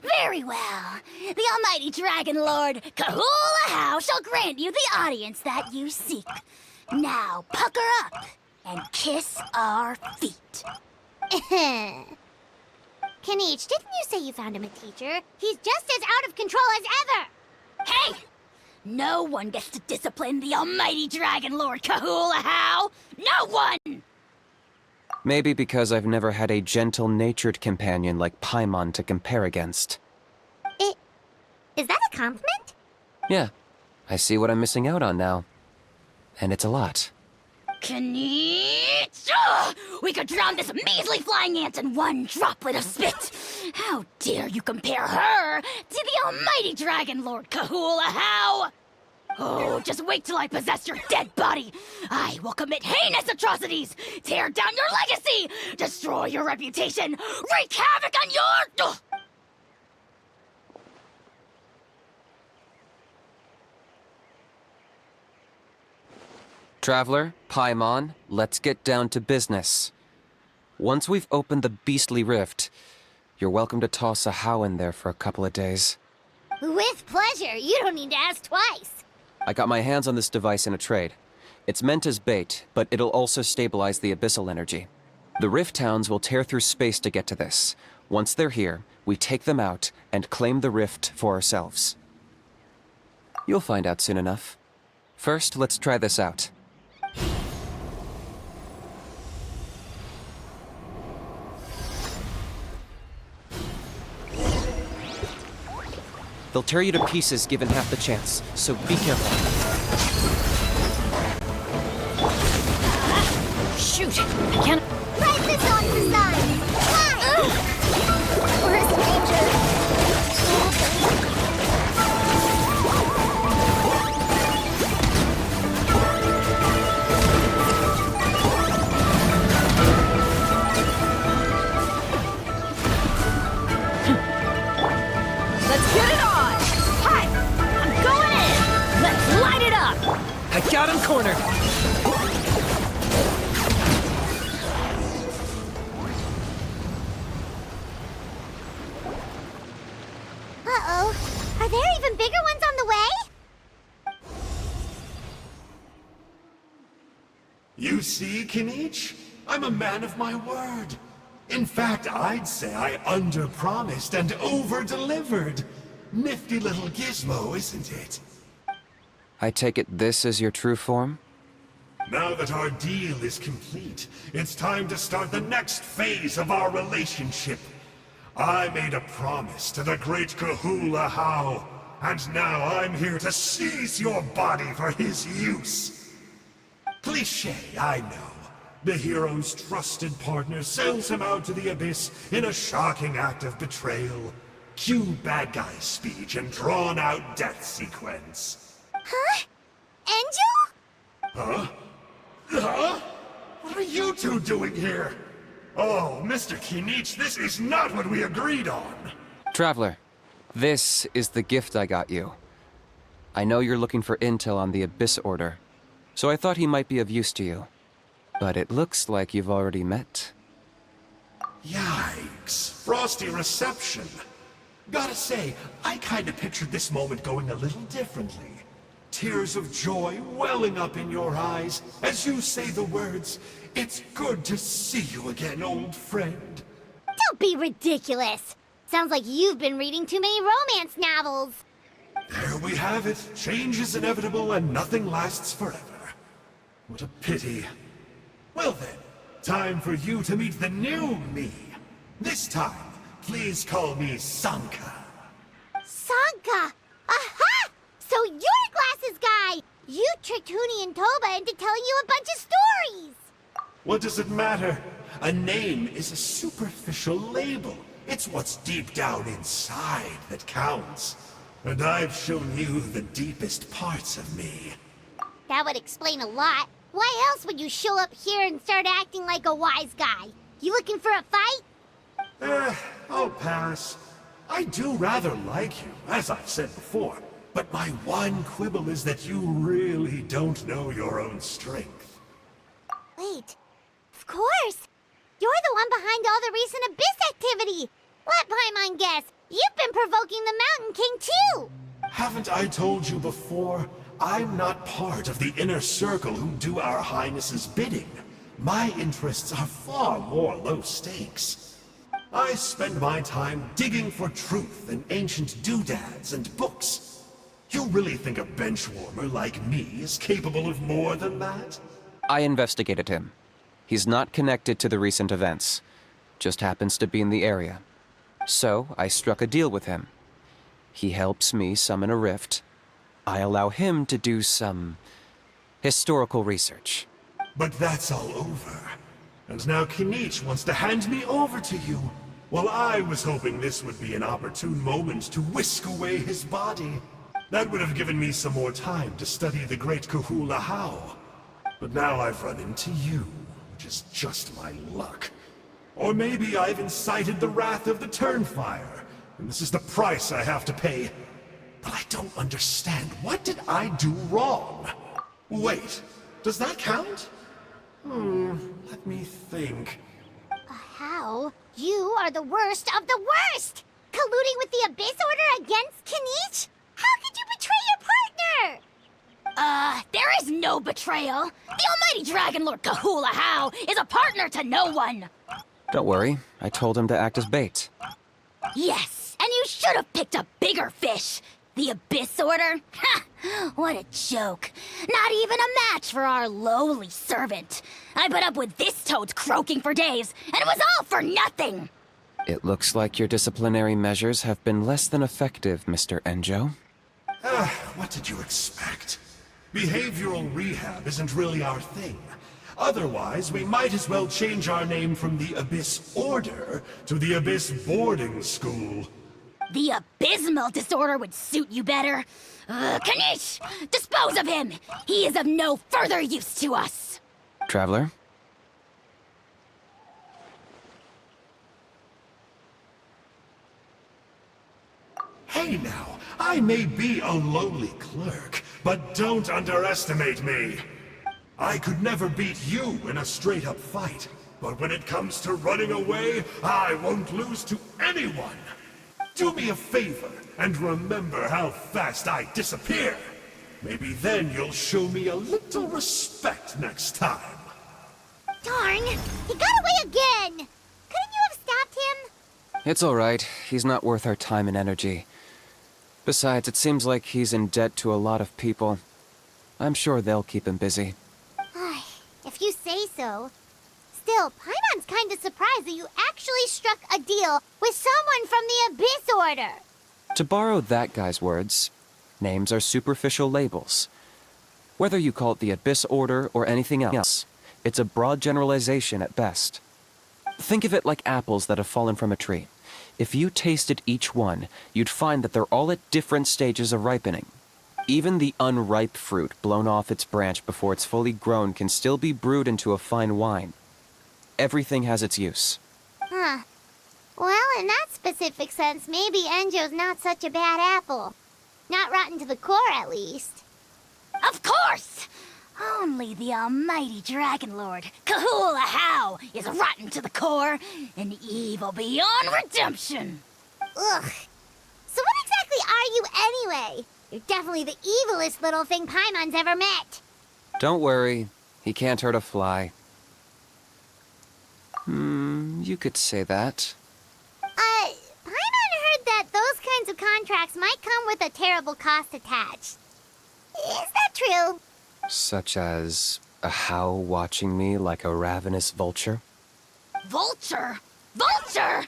Very well. The almighty Dragon Lord Kahula How shall grant you the audience that you seek. Now pucker up and kiss our feet.
Kinich, didn't you say you found him a teacher? He's just as out of control as ever!
Hey! No one gets to discipline the almighty Dragon Lord Kahula How! No one!
Maybe because I've never had a gentle-natured companion like Paimon to compare against.
Is that a compliment?
Yeah, I see what I'm missing out on now. And it's a lot.
Kinich! Ugh! We could drown this measly flying ant in one droplet of spit! How dare you compare her to the almighty Dragon Lord Kahula How! Oh, just wait till I possess your dead body! I will commit heinous atrocities! Tear down your legacy! Destroy your reputation! Wreak havoc on your... Ugh!
Traveler, Paimon, let's get down to business. Once we've opened the beastly rift, you're welcome to toss a How in there for a couple of days.
With pleasure. You don't need to ask twice.
I got my hands on this device in a trade. It's meant as bait, but it'll also stabilize the abyssal energy. The Rift Towns will tear through space to get to this. Once they're here, we take them out and claim the rift for ourselves. You'll find out soon enough. First, let's try this out. They'll tear you to pieces given half the chance, so be careful.
Shoot! I can't...
Write this on the sign. Fly! We're a stranger.
Let's get it on! Hi! I'm going in! Let's light it up!
I got him cornered!
Uh-oh. Are there even bigger ones on the way?
You see, Kinich? I'm a man of my word. In fact, I'd say I under-promised and over-delivered. Nifty little gizmo, isn't it?
I take it this is your true form?
Now that our deal is complete, it's time to start the next phase of our relationship. I made a promise to the great Kahula How, and now I'm here to seize your body for his use. Cliché, I know. The hero's trusted partner sells him out to the abyss in a shocking act of betrayal. Cue bad guy speech and drawn-out death sequence.
Huh? Angel?
Huh? Huh? What are you two doing here? Oh, Mr. Kinich, this is not what we agreed on.
Traveler, this is the gift I got you. I know you're looking for intel on the Abyss Order, so I thought he might be of use to you. But it looks like you've already met.
Yikes. Frosty reception. Gotta say, I kinda pictured this moment going a little differently. Tears of joy welling up in your eyes as you say the words, "It's good to see you again, old friend."
Don't be ridiculous. Sounds like you've been reading too many romance novels.
There we have it. Change is inevitable and nothing lasts forever. What a pity. Well then, time for you to meet the new me. This time, please call me Sanka.
Sanka! Aha! So you're Glasses Guy! You tricked Huni and Toba into telling you a bunch of stories!
What does it matter? A name is a superficial label. It's what's deep down inside that counts. And I've shown you the deepest parts of me.
That would explain a lot. Why else would you show up here and start acting like a wise guy? You looking for a fight?
I'll pass. I do rather like you, as I've said before, but my one quibble is that you really don't know your own strength.
Wait. Of course! You're the one behind all the recent Abyss activity! Let Paimon guess, you've been provoking the Mountain King too!
Haven't I told you before? I'm not part of the inner circle who do our Highness's bidding. My interests are far more low stakes. I spend my time digging for truth in ancient doodads and books. You really think a benchwarmer like me is capable of more than that?
I investigated him. He's not connected to the recent events. Just happens to be in the area. So, I struck a deal with him. He helps me summon a rift. I allow him to do some historical research.
But that's all over. And now Kinich wants to hand me over to you. Well, I was hoping this would be an opportune moment to whisk away his body. That would have given me some more time to study the great Kahula How. But now I've run into you, which is just my luck. Or maybe I've incited the wrath of the Turnfire, and this is the price I have to pay. But I don't understand. What did I do wrong? Wait, does that count? Let me think.
How? You are the worst of the worst! Colluding with the Abyss Order against Kinich? How could you betray your partner?
There is no betrayal. The almighty Dragon Lord Kahula How is a partner to no one.
Don't worry, I told him to act as bait.
Yes, and you should have picked a bigger fish. The Abyss Order? Ha! What a joke. Not even a match for our lowly servant. I put up with this toad croaking for days, and it was all for nothing.
It looks like your disciplinary measures have been less than effective, Mr. Enjo.
What did you expect? Behavioral rehab isn't really our thing. Otherwise, we might as well change our name from the Abyss Order to the Abyss Boarding School.
The abysmal disorder would suit you better. Kinich! Dispose of him! He is of no further use to us!
Traveler?
Hey now, I may be a lowly clerk, but don't underestimate me. I could never beat you in a straight-up fight, but when it comes to running away, I won't lose to anyone. Do me a favor, and remember how fast I disappear. Maybe then you'll show me a little respect next time.
Darn! He got away again! Couldn't you have stopped him?
It's alright. He's not worth our time and energy. Besides, it seems like he's in debt to a lot of people. I'm sure they'll keep him busy.
If you say so. Still, Paimon's kinda surprised that you actually struck a deal with someone from the Abyss Order.
To borrow that guy's words, names are superficial labels. Whether you call it the Abyss Order or anything else, it's a broad generalization at best. Think of it like apples that have fallen from a tree. If you tasted each one, you'd find that they're all at different stages of ripening. Even the unripe fruit blown off its branch before it's fully grown can still be brewed into a fine wine. Everything has its use.
Huh. Well, in that specific sense, maybe Enjo's not such a bad apple. Not rotten to the core, at least.
Of course! Only the almighty Dragon Lord, Kahula How, is rotten to the core and evil beyond redemption.
Ugh. So what exactly are you anyway? You're definitely the evilest little thing Paimon's ever met.
Don't worry, he can't hurt a fly. You could say that.
Paimon heard that those kinds of contracts might come with a terrible cost attached. Is that true?
Such as a How watching me like a ravenous vulture?
Vulture? Vulture?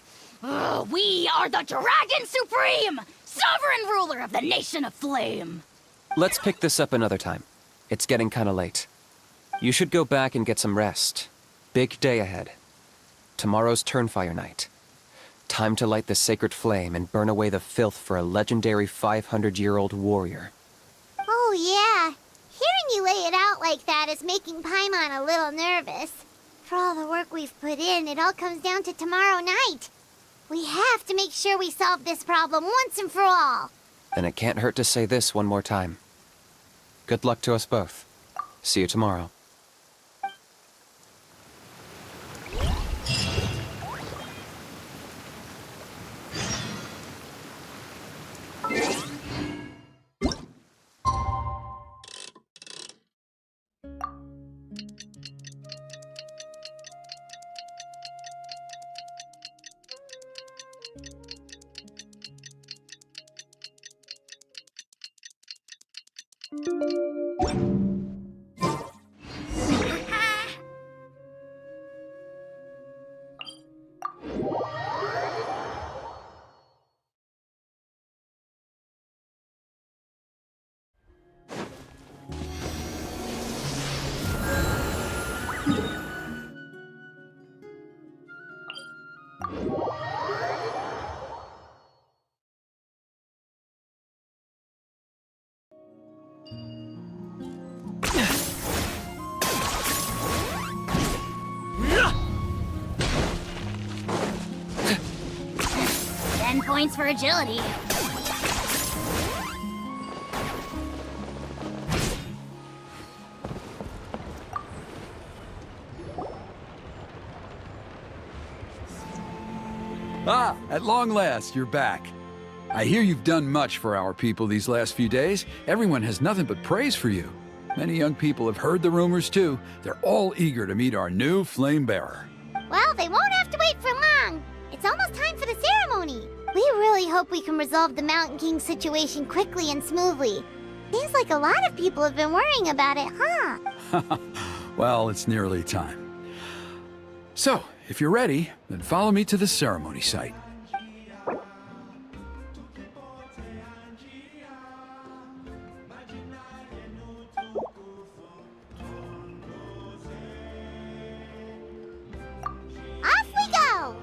We are the Dragon Supreme, sovereign ruler of the Nation of Flame.
Let's pick this up another time. It's getting kinda late. You should go back and get some rest. Big day ahead. Tomorrow's Turnfire night. Time to light the sacred flame and burn away the filth for a legendary 500-year-old warrior.
Oh, yeah. Hearing you lay it out like that is making Paimon a little nervous. For all the work we've put in, it all comes down to tomorrow night. We have to make sure we solve this problem once and for all.
Then it can't hurt to say this one more time. Good luck to us both. See you tomorrow.
Points for agility.
Ah, at long last, you're back. I hear you've done much for our people these last few days. Everyone has nothing but praise for you. Many young people have heard the rumors too. They're all eager to meet our new flame bearer.
Well, they won't have to wait for long. It's almost time for the ceremony. We really hope we can resolve the Mountain King situation quickly and smoothly. Seems like a lot of people have been worrying about it, huh?
Well, it's nearly time. So, if you're ready, then follow me to the ceremony site.
Off we go!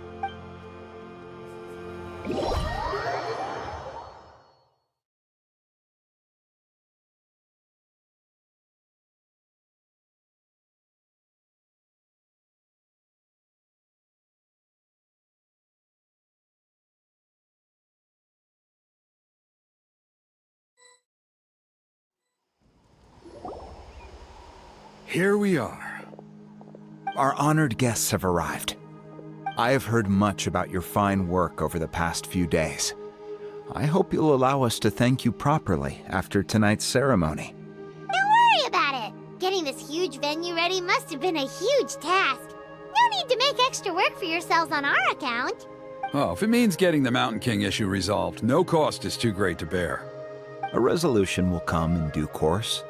Here we are.
Our honored guests have arrived. I have heard much about your fine work over the past few days. I hope you'll allow us to thank you properly after tonight's ceremony.
Don't worry about it. Getting this huge venue ready must have been a huge task. No need to make extra work for yourselves on our account.
Oh, if it means getting the Mountain King issue resolved, no cost is too great to bear.
A resolution will come in due course.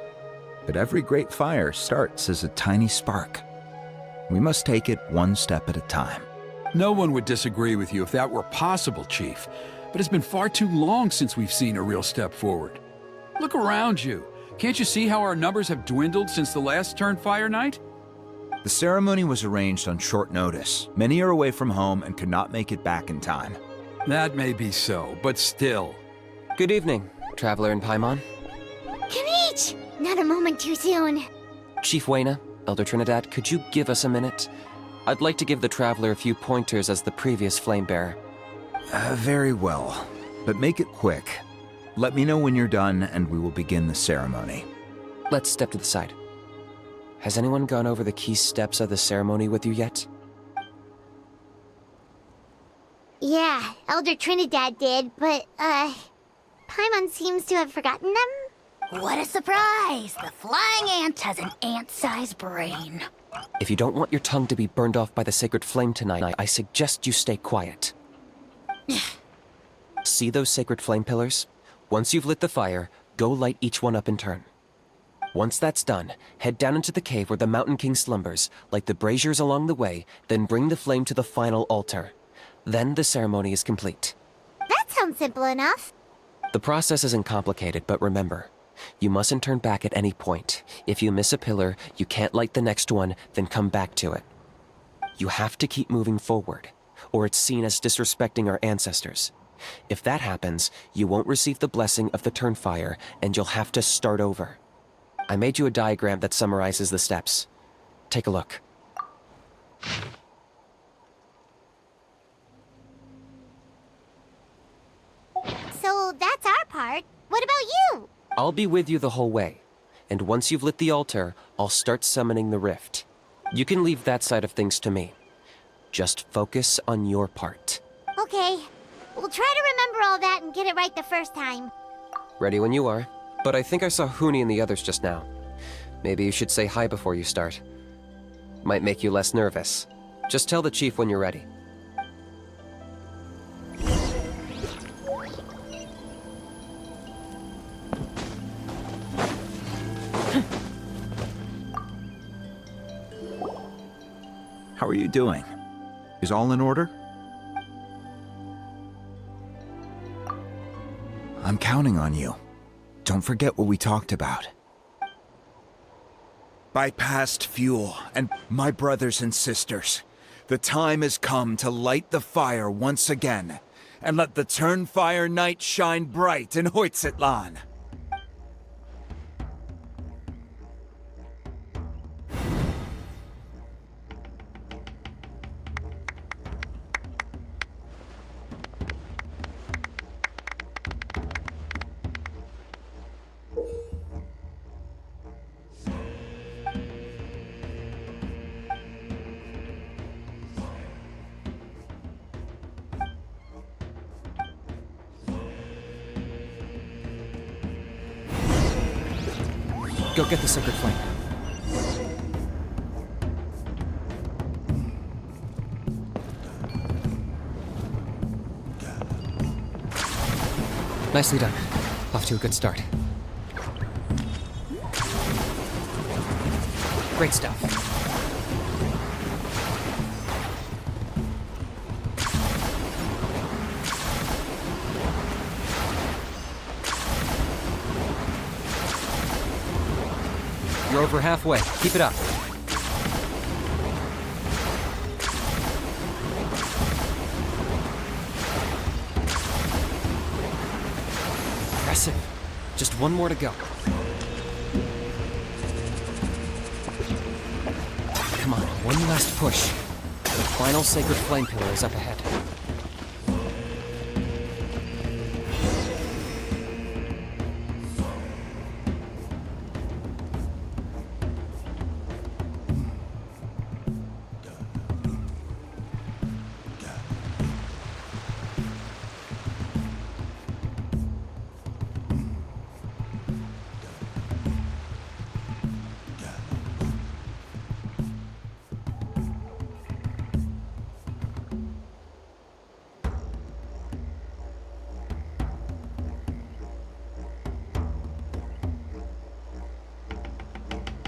But every great fire starts as a tiny spark. We must take it one step at a time.
No one would disagree with you if that were possible, Chief. But it's been far too long since we've seen a real step forward. Look around you. Can't you see how our numbers have dwindled since the last Turnfire night?
The ceremony was arranged on short notice. Many are away from home and could not make it back in time.
That may be so, but still.
Good evening, Traveler in Paimon.
Kinich! Not a moment too soon.
Chief Wayna, Elder Trinidad, could you give us a minute? I'd like to give the Traveler a few pointers as the previous flame bearer.
Very well, but make it quick. Let me know when you're done and we will begin the ceremony.
Let's step to the side. Has anyone gone over the key steps of the ceremony with you yet?
Yeah, Elder Trinidad did, but, Paimon seems to have forgotten them?
What a surprise! The flying ant has an ant-sized brain.
If you don't want your tongue to be burned off by the sacred flame tonight, I suggest you stay quiet. See those sacred flame pillars? Once you've lit the fire, go light each one up in turn. Once that's done, head down into the cave where the Mountain King slumbers, light the braziers along the way, then bring the flame to the final altar. Then the ceremony is complete.
That sounds simple enough.
The process isn't complicated, but remember, you mustn't turn back at any point. If you miss a pillar, you can't light the next one, then come back to it. You have to keep moving forward, or it's seen as disrespecting our ancestors. If that happens, you won't receive the blessing of the Turnfire, and you'll have to start over. I made you a diagram that summarizes the steps. Take a look.
part. What about you?
I'll be with you the whole way. And once you've lit the altar, I'll start summoning the rift. You can leave that side of things to me. Just focus on your part.
Okay. We'll try to remember all that and get it right the first time.
Ready when you are. But I think I saw Huni and the others just now. Maybe you should say hi before you start. Might make you less nervous. Just tell the chief when you're ready.
How are you doing? Is all in order? I'm counting on you. Don't forget what we talked about. By past fuel and my brothers and sisters, the time has come to light the fire once again, and let the Turnfire night shine bright in Hoytzitlan.
Go get the sacred flame. Nicely done. Off to a good start. Great stuff. You're over halfway. Keep it up. Impressive. Just one more to go. Come on, one last push. The final sacred flame pillar is up ahead.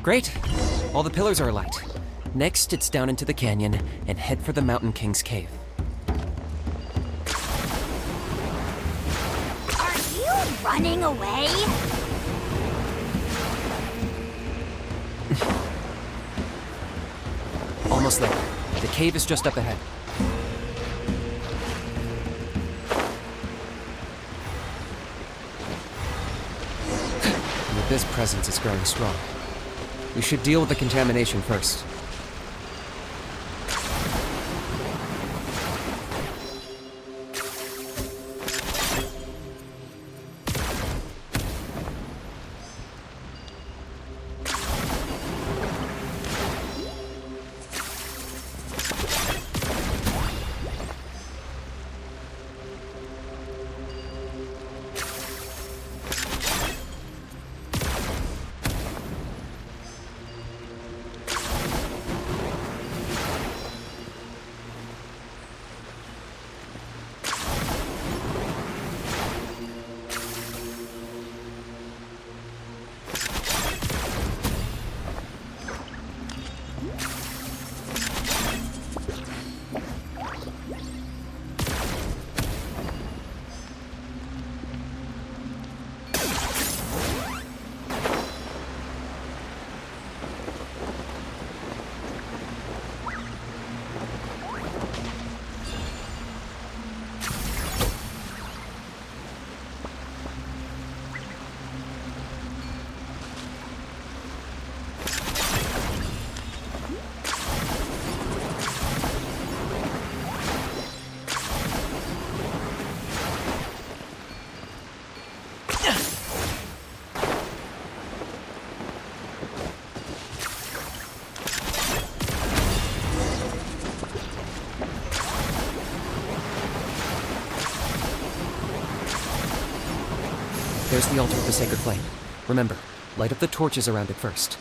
Great. All the pillars are alight. Next, it's down into the canyon and head for the Mountain King's cave.
Are you running away?
Almost there. The cave is just up ahead. The Abyss presence is growing strong. We should deal with the contamination first. There's the altar of the sacred flame. Remember, light up the torches around it first.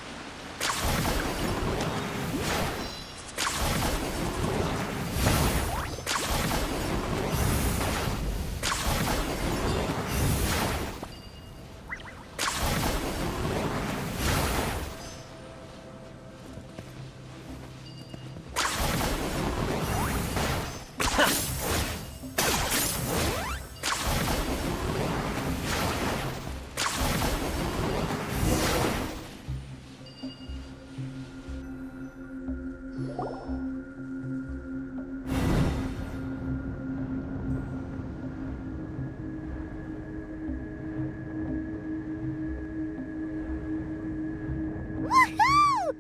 Woohoo!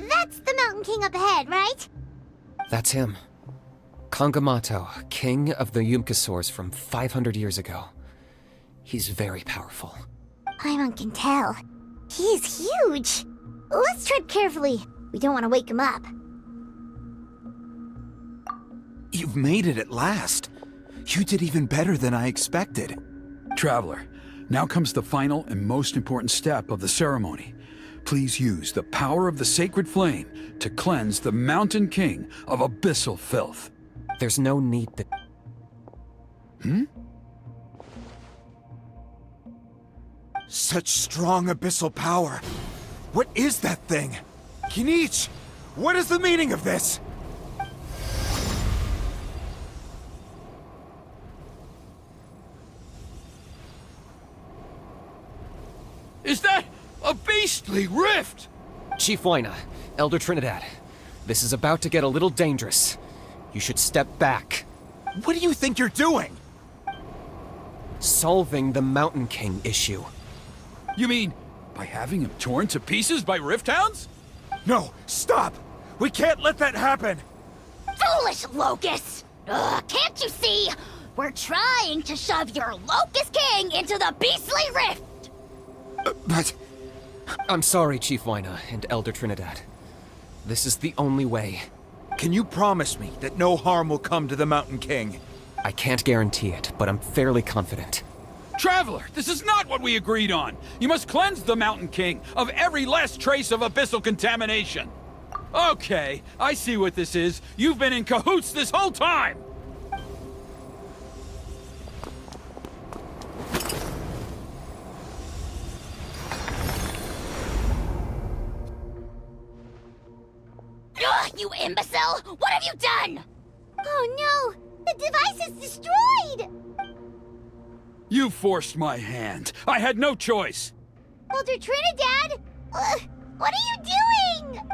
That's the Mountain King up ahead, right?
That's him. Kangamato, king of the Yumkasaurs from 500 years ago. He's very powerful.
Paimon can tell. He's huge. Let's tread carefully. We don't want to wake him up.
You've made it at last. You did even better than I expected.
Traveler, now comes the final and most important step of the ceremony. Please use the power of the sacred flame to cleanse the Mountain King of abyssal filth.
There's no need to...
Such strong abyssal power. What is that thing? Kinich! What is the meaning of this?
Is that a beastly rift?
Chief Wyna, Elder Trinidad, this is about to get a little dangerous. You should step back.
What do you think you're doing?
Solving the Mountain King issue.
You mean by having him torn to pieces by rift hounds?
No, stop! We can't let that happen!
Foolish Locust! Can't you see? We're trying to shove your Locust King into the beastly rift!
But...
I'm sorry, Chief Wyna and Elder Trinidad. This is the only way.
Can you promise me that no harm will come to the Mountain King?
I can't guarantee it, but I'm fairly confident.
Traveler, this is not what we agreed on. You must cleanse the Mountain King of every last trace of abyssal contamination. Okay, I see what this is. You've been in cahoots this whole time!
Ugh, you imbecile! What have you done?
Oh no! The device is destroyed!
You forced my hand. I had no choice.
Elder Trinidad! What are you doing?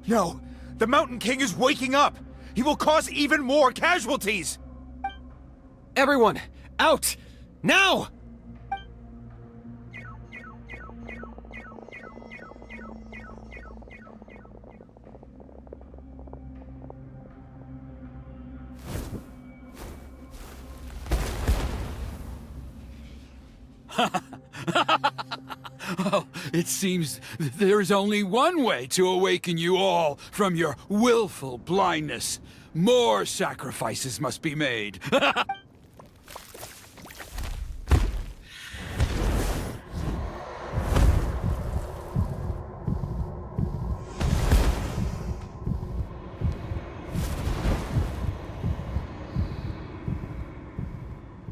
No, the Mountain King is waking up! He will cause even more casualties!
Everyone, out! Now!
Oh, it seems there is only one way to awaken you all from your willful blindness. More sacrifices must be made.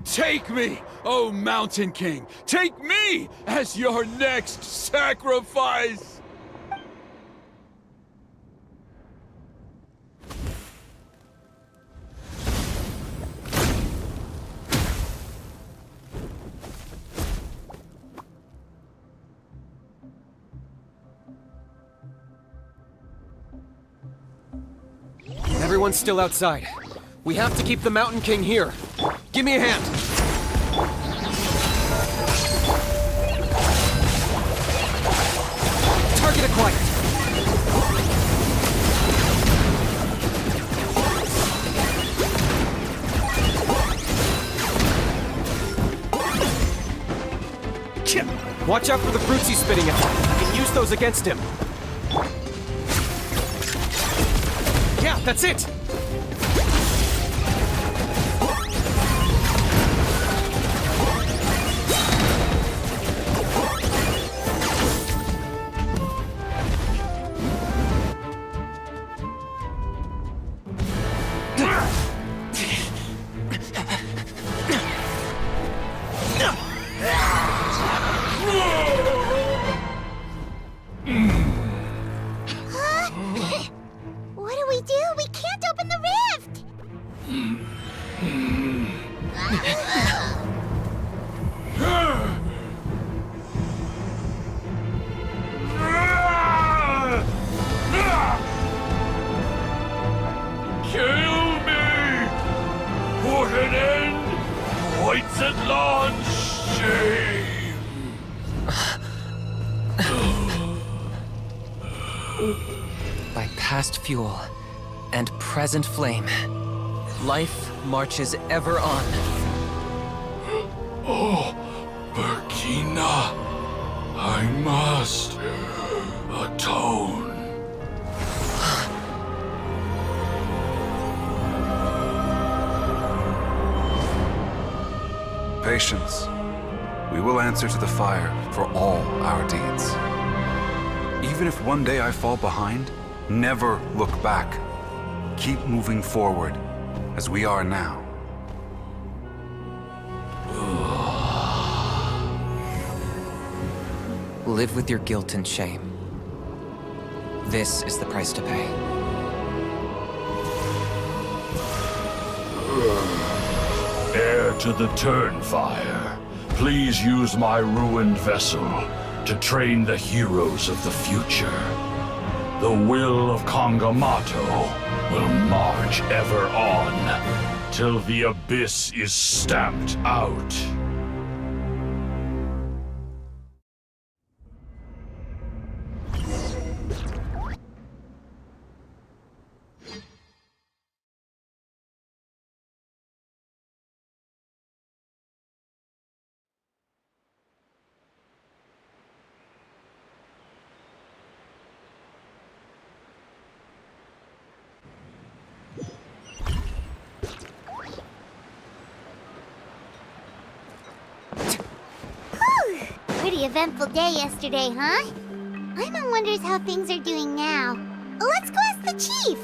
Take me, O Mountain King! Take me as your next sacrifice!
Everyone's still outside. We have to keep the Mountain King here. Give me a hand. Target acquired. Watch out for the fruits he's spitting out. I can use those against him.
Yeah, that's it!
What do we do? We can't open the rift!
Kill me! Put an end to White Natlan's shame!
By past fuel and present flame, life marches ever on.
Oh, Burkina, I must atone.
Patience. We will answer to the fire for all our deeds. Even if one day I fall behind, never look back. Keep moving forward, as we are now.
Live with your guilt and shame. This is the price to pay.
Heir to the Turnfire, please use my ruined vessel to train the heroes of the future. The will of Kongamato will march ever on, till the abyss is stamped out.
Pretty eventful day yesterday, huh? Paimon wonders how things are doing now. Let's go ask the chief!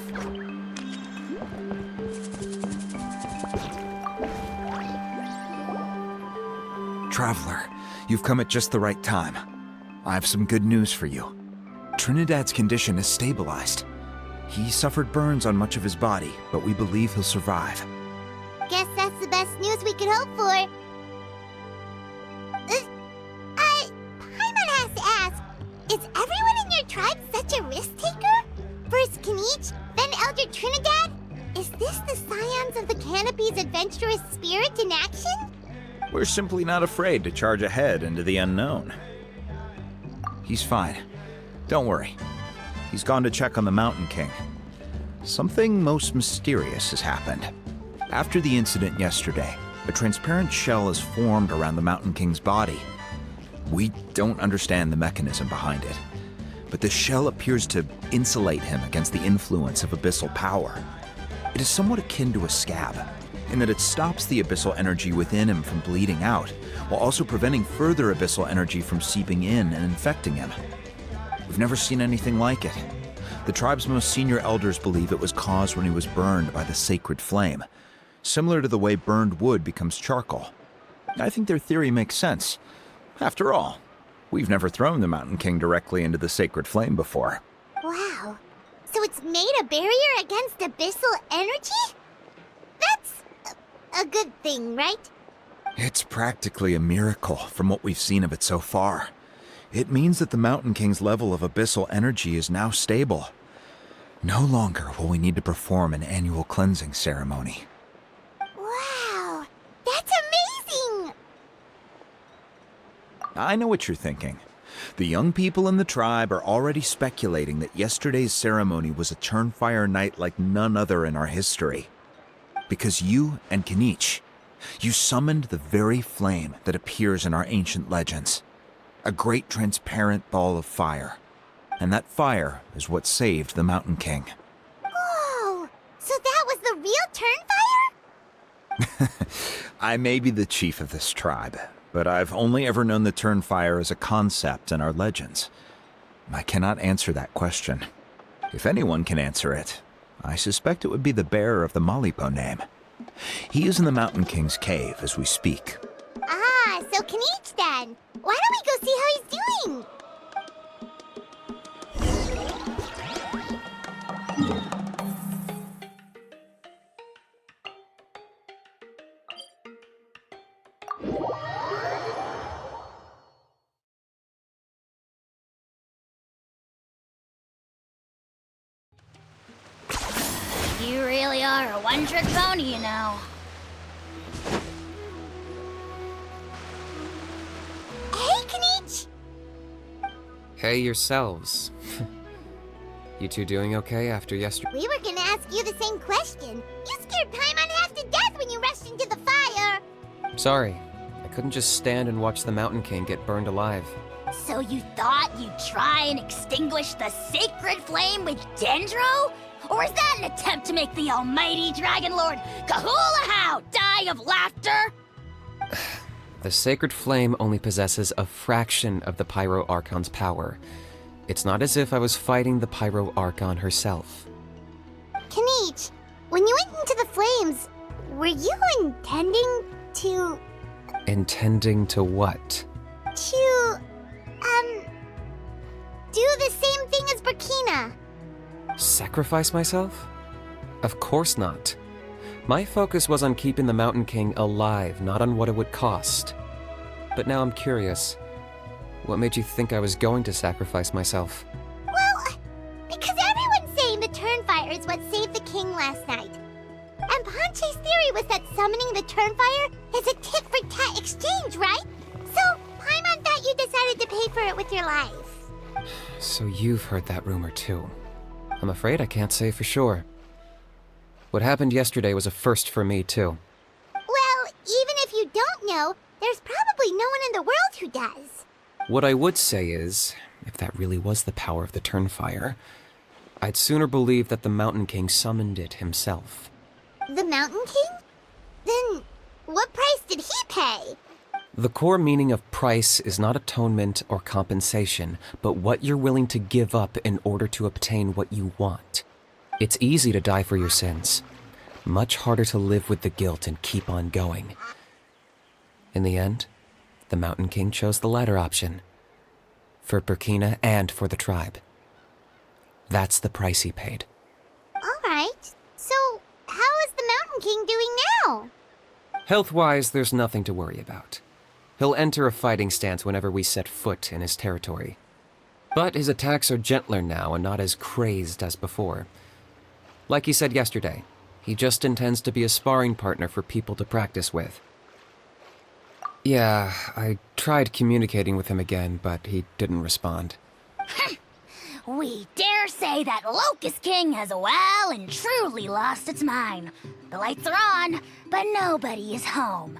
Traveler, you've come at just the right time. I have some good news for you. Trinidad's condition is stabilized. He suffered burns on much of his body, but we believe he'll survive.
Guess that's the best news we could hope for. Paimon has to ask, is everyone in your tribe such a risk-taker? First Kinich, then Elder Trinidad? Is this the Scions of the Canopy's adventurous spirit in action?
We're simply not afraid to charge ahead into the unknown. He's fine. Don't worry. He's gone to check on the Mountain King. Something most mysterious has happened. After the incident yesterday, a transparent shell has formed around the Mountain King's body. We don't understand the mechanism behind it, but the shell appears to insulate him against the influence of abyssal power. It is somewhat akin to a scab, in that it stops the abyssal energy within him from bleeding out, while also preventing further abyssal energy from seeping in and infecting him. We've never seen anything like it. The tribe's most senior elders believe it was caused when he was burned by the sacred flame, similar to the way burned wood becomes charcoal. I think their theory makes sense. After all, we've never thrown the Mountain King directly into the sacred flame before.
Wow. So it's made a barrier against abyssal energy? That's a good thing, right?
It's practically a miracle from what we've seen of it so far. It means that the Mountain King's level of abyssal energy is now stable. No longer will we need to perform an annual cleansing ceremony.
Wow, that's amazing!
I know what you're thinking. The young people in the tribe are already speculating that yesterday's ceremony was a Turnfire night like none other in our history. Because you and Kinich, you summoned the very flame that appears in our ancient legends. A great transparent ball of fire. And that fire is what saved the Mountain King.
Whoa! real Turnfire?
I may be the chief of this tribe, but I've only ever known the Turnfire as a concept in our legends. I cannot answer that question. If anyone can answer it, I suspect it would be the bearer of the Malipo name. He is in the Mountain King's cave as we speak.
Ah, so Kinich then. Why don't we go see how he's doing?
You really are a one-trick pony, you know.
Hey, Kinich!
Hey yourselves. You two doing okay after yesterday?
We were gonna ask you the same question. You scared Paimon half to death when you rushed into the fire.
Sorry, I couldn't just stand and watch the Mountain King get burned alive.
So you thought you'd try and extinguish the sacred flame with Dendro? Or is that an attempt to make the almighty Dragon Lord Kahulahow die of laughter?
The sacred flame only possesses a fraction of the Pyro Archon's power. It's not as if I was fighting the Pyro Archon herself.
Kinich, when you went into the flames, were you intending to...
Intending to what?
do the same thing as Burkina?
Sacrifice myself? Of course not. My focus was on keeping the Mountain King alive, not on what it would cost. But now I'm curious. What made you think I was going to sacrifice myself?
Well, because everyone's saying the Turnfire is what saved the king last night. And Ponche's theory was that summoning the Turnfire is a tit-for-tat exchange, right? So, Paimon thought you decided to pay for it with your life.
So you've heard that rumor too. I'm afraid I can't say for sure. What happened yesterday was a first for me too.
Well, even if you don't know, there's probably no one in the world who does.
What I would say is, if that really was the power of the Turnfire, I'd sooner believe that the Mountain King summoned it himself.
The Mountain King? Then, what price did he pay?
The core meaning of price is not atonement or compensation, but what you're willing to give up in order to obtain what you want. It's easy to die for your sins. Much harder to live with the guilt and keep on going. In the end, the Mountain King chose the latter option. For Burkina and for the tribe. That's the price he paid.
Alright, so how is the Mountain King doing now?
Health-wise, there's nothing to worry about. He'll enter a fighting stance whenever we set foot in his territory. But his attacks are gentler now and not as crazed as before. Like he said yesterday, he just intends to be a sparring partner for people to practice with. Yeah, I tried communicating with him again, but he didn't respond.
We dare say that Locust King has well and truly lost its mind. The lights are on, but nobody is home.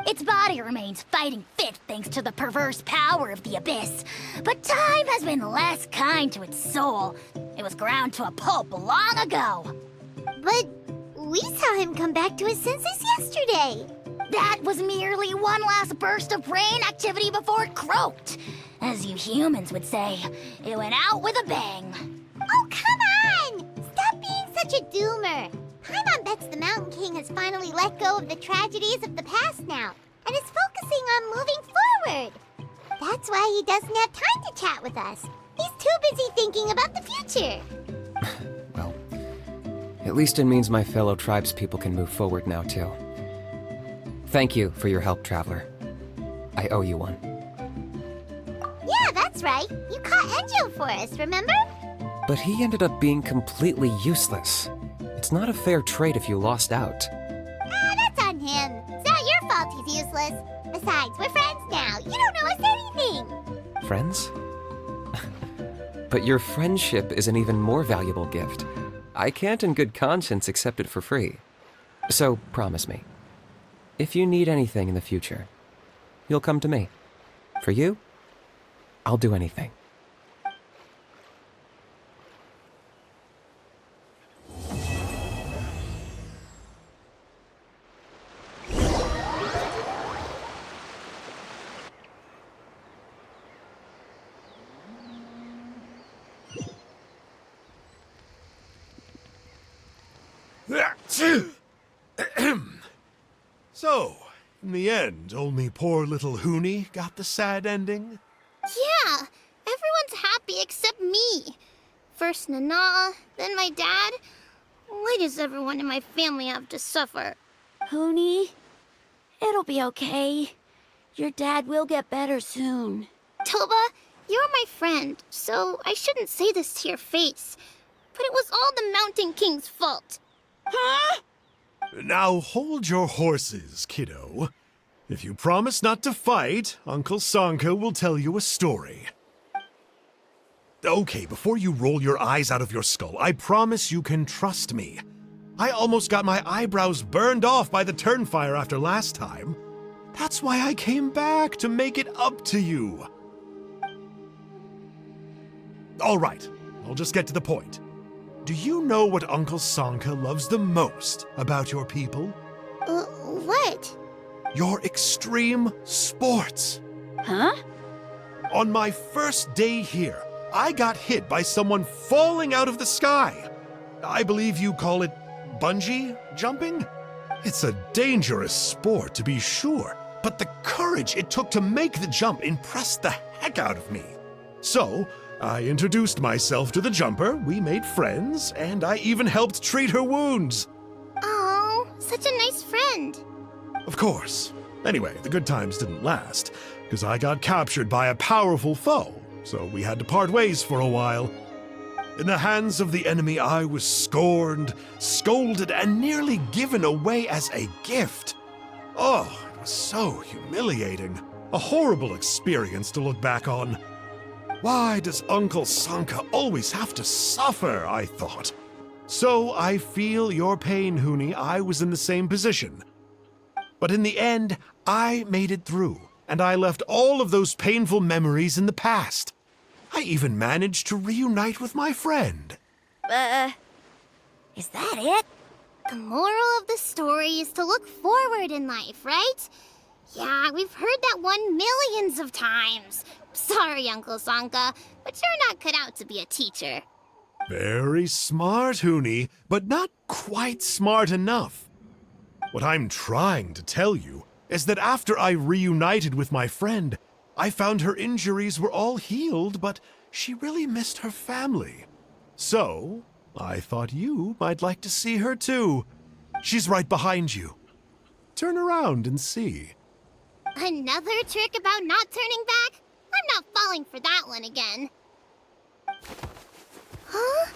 Its body remains fighting fit thanks to the perverse power of the Abyss, but time has been less kind to its soul. It was ground to a pulp long ago.
But we saw him come back to his senses yesterday.
That was merely one last burst of brain activity before it croaked. As you humans would say, it went out with a bang.
Oh, come on! Stop being such a doomer. Paimon bets the Mountain King has finally let go of the tragedies of the past now, and is focusing on moving forward. That's why he doesn't have time to chat with us. He's too busy thinking about the future.
Well, at least it means my fellow tribespeople can move forward now, too. Thank you for your help, Traveler. I owe you one.
Yeah, that's right. You caught Enjo for us, remember?
But he ended up being completely useless. It's not a fair trade if you lost out.
That's on him. It's not your fault he's useless. Besides, we're friends now. You don't know us anything.
Friends? But your friendship is an even more valuable gift. I can't in good conscience accept it for free. So promise me, if you need anything in the future, you'll come to me. For you, I'll do anything.
So, in the end, only poor little Hoonie got the sad ending?
Yeah, everyone's happy except me. First Nana, then my dad. Why does everyone in my family have to suffer?
Hoonie, it'll be okay. Your dad will get better soon.
Toba, you're my friend, so I shouldn't say this to your face. But it was all the Mountain King's fault.
Huh?
Now hold your horses, kiddo. If you promise not to fight, Uncle Sanka will tell you a story. Okay, before you roll your eyes out of your skull, I promise you can trust me. I almost got my eyebrows burned off by the turnfire after last time. That's why I came back, to make it up to you. All right, I'll just get to the point. Do you know what Uncle Sanka loves the most about your people?
What?
Your extreme sports.
Huh?
On my first day here, I got hit by someone falling out of the sky. I believe you call it bungee jumping? It's a dangerous sport, to be sure, but the courage it took to make the jump impressed the heck out of me. So, I introduced myself to the jumper, we made friends, and I even helped treat her wounds.
Oh, such a nice friend.
Of course. Anyway, the good times didn't last, because I got captured by a powerful foe, so we had to part ways for a while. In the hands of the enemy, I was scorned, scolded, and nearly given away as a gift. Oh, it was so humiliating. A horrible experience to look back on. Why does Uncle Sanka always have to suffer, I thought. So I feel your pain, Hoonie. I was in the same position. But in the end, I made it through, and I left all of those painful memories in the past. I even managed to reunite with my friend.
Is that it?
The moral of the story is to look forward in life, right? Yeah, we've heard that one millions of times. Sorry, Uncle Sanka, but you're not cut out to be a teacher.
Very smart, Hoonie, but not quite smart enough. What I'm trying to tell you is that after I reunited with my friend, I found her injuries were all healed, but she really missed her family. So, I thought you might like to see her too. She's right behind you. Turn around and see.
Another trick about not turning back? I'm not falling for that one again. Huh?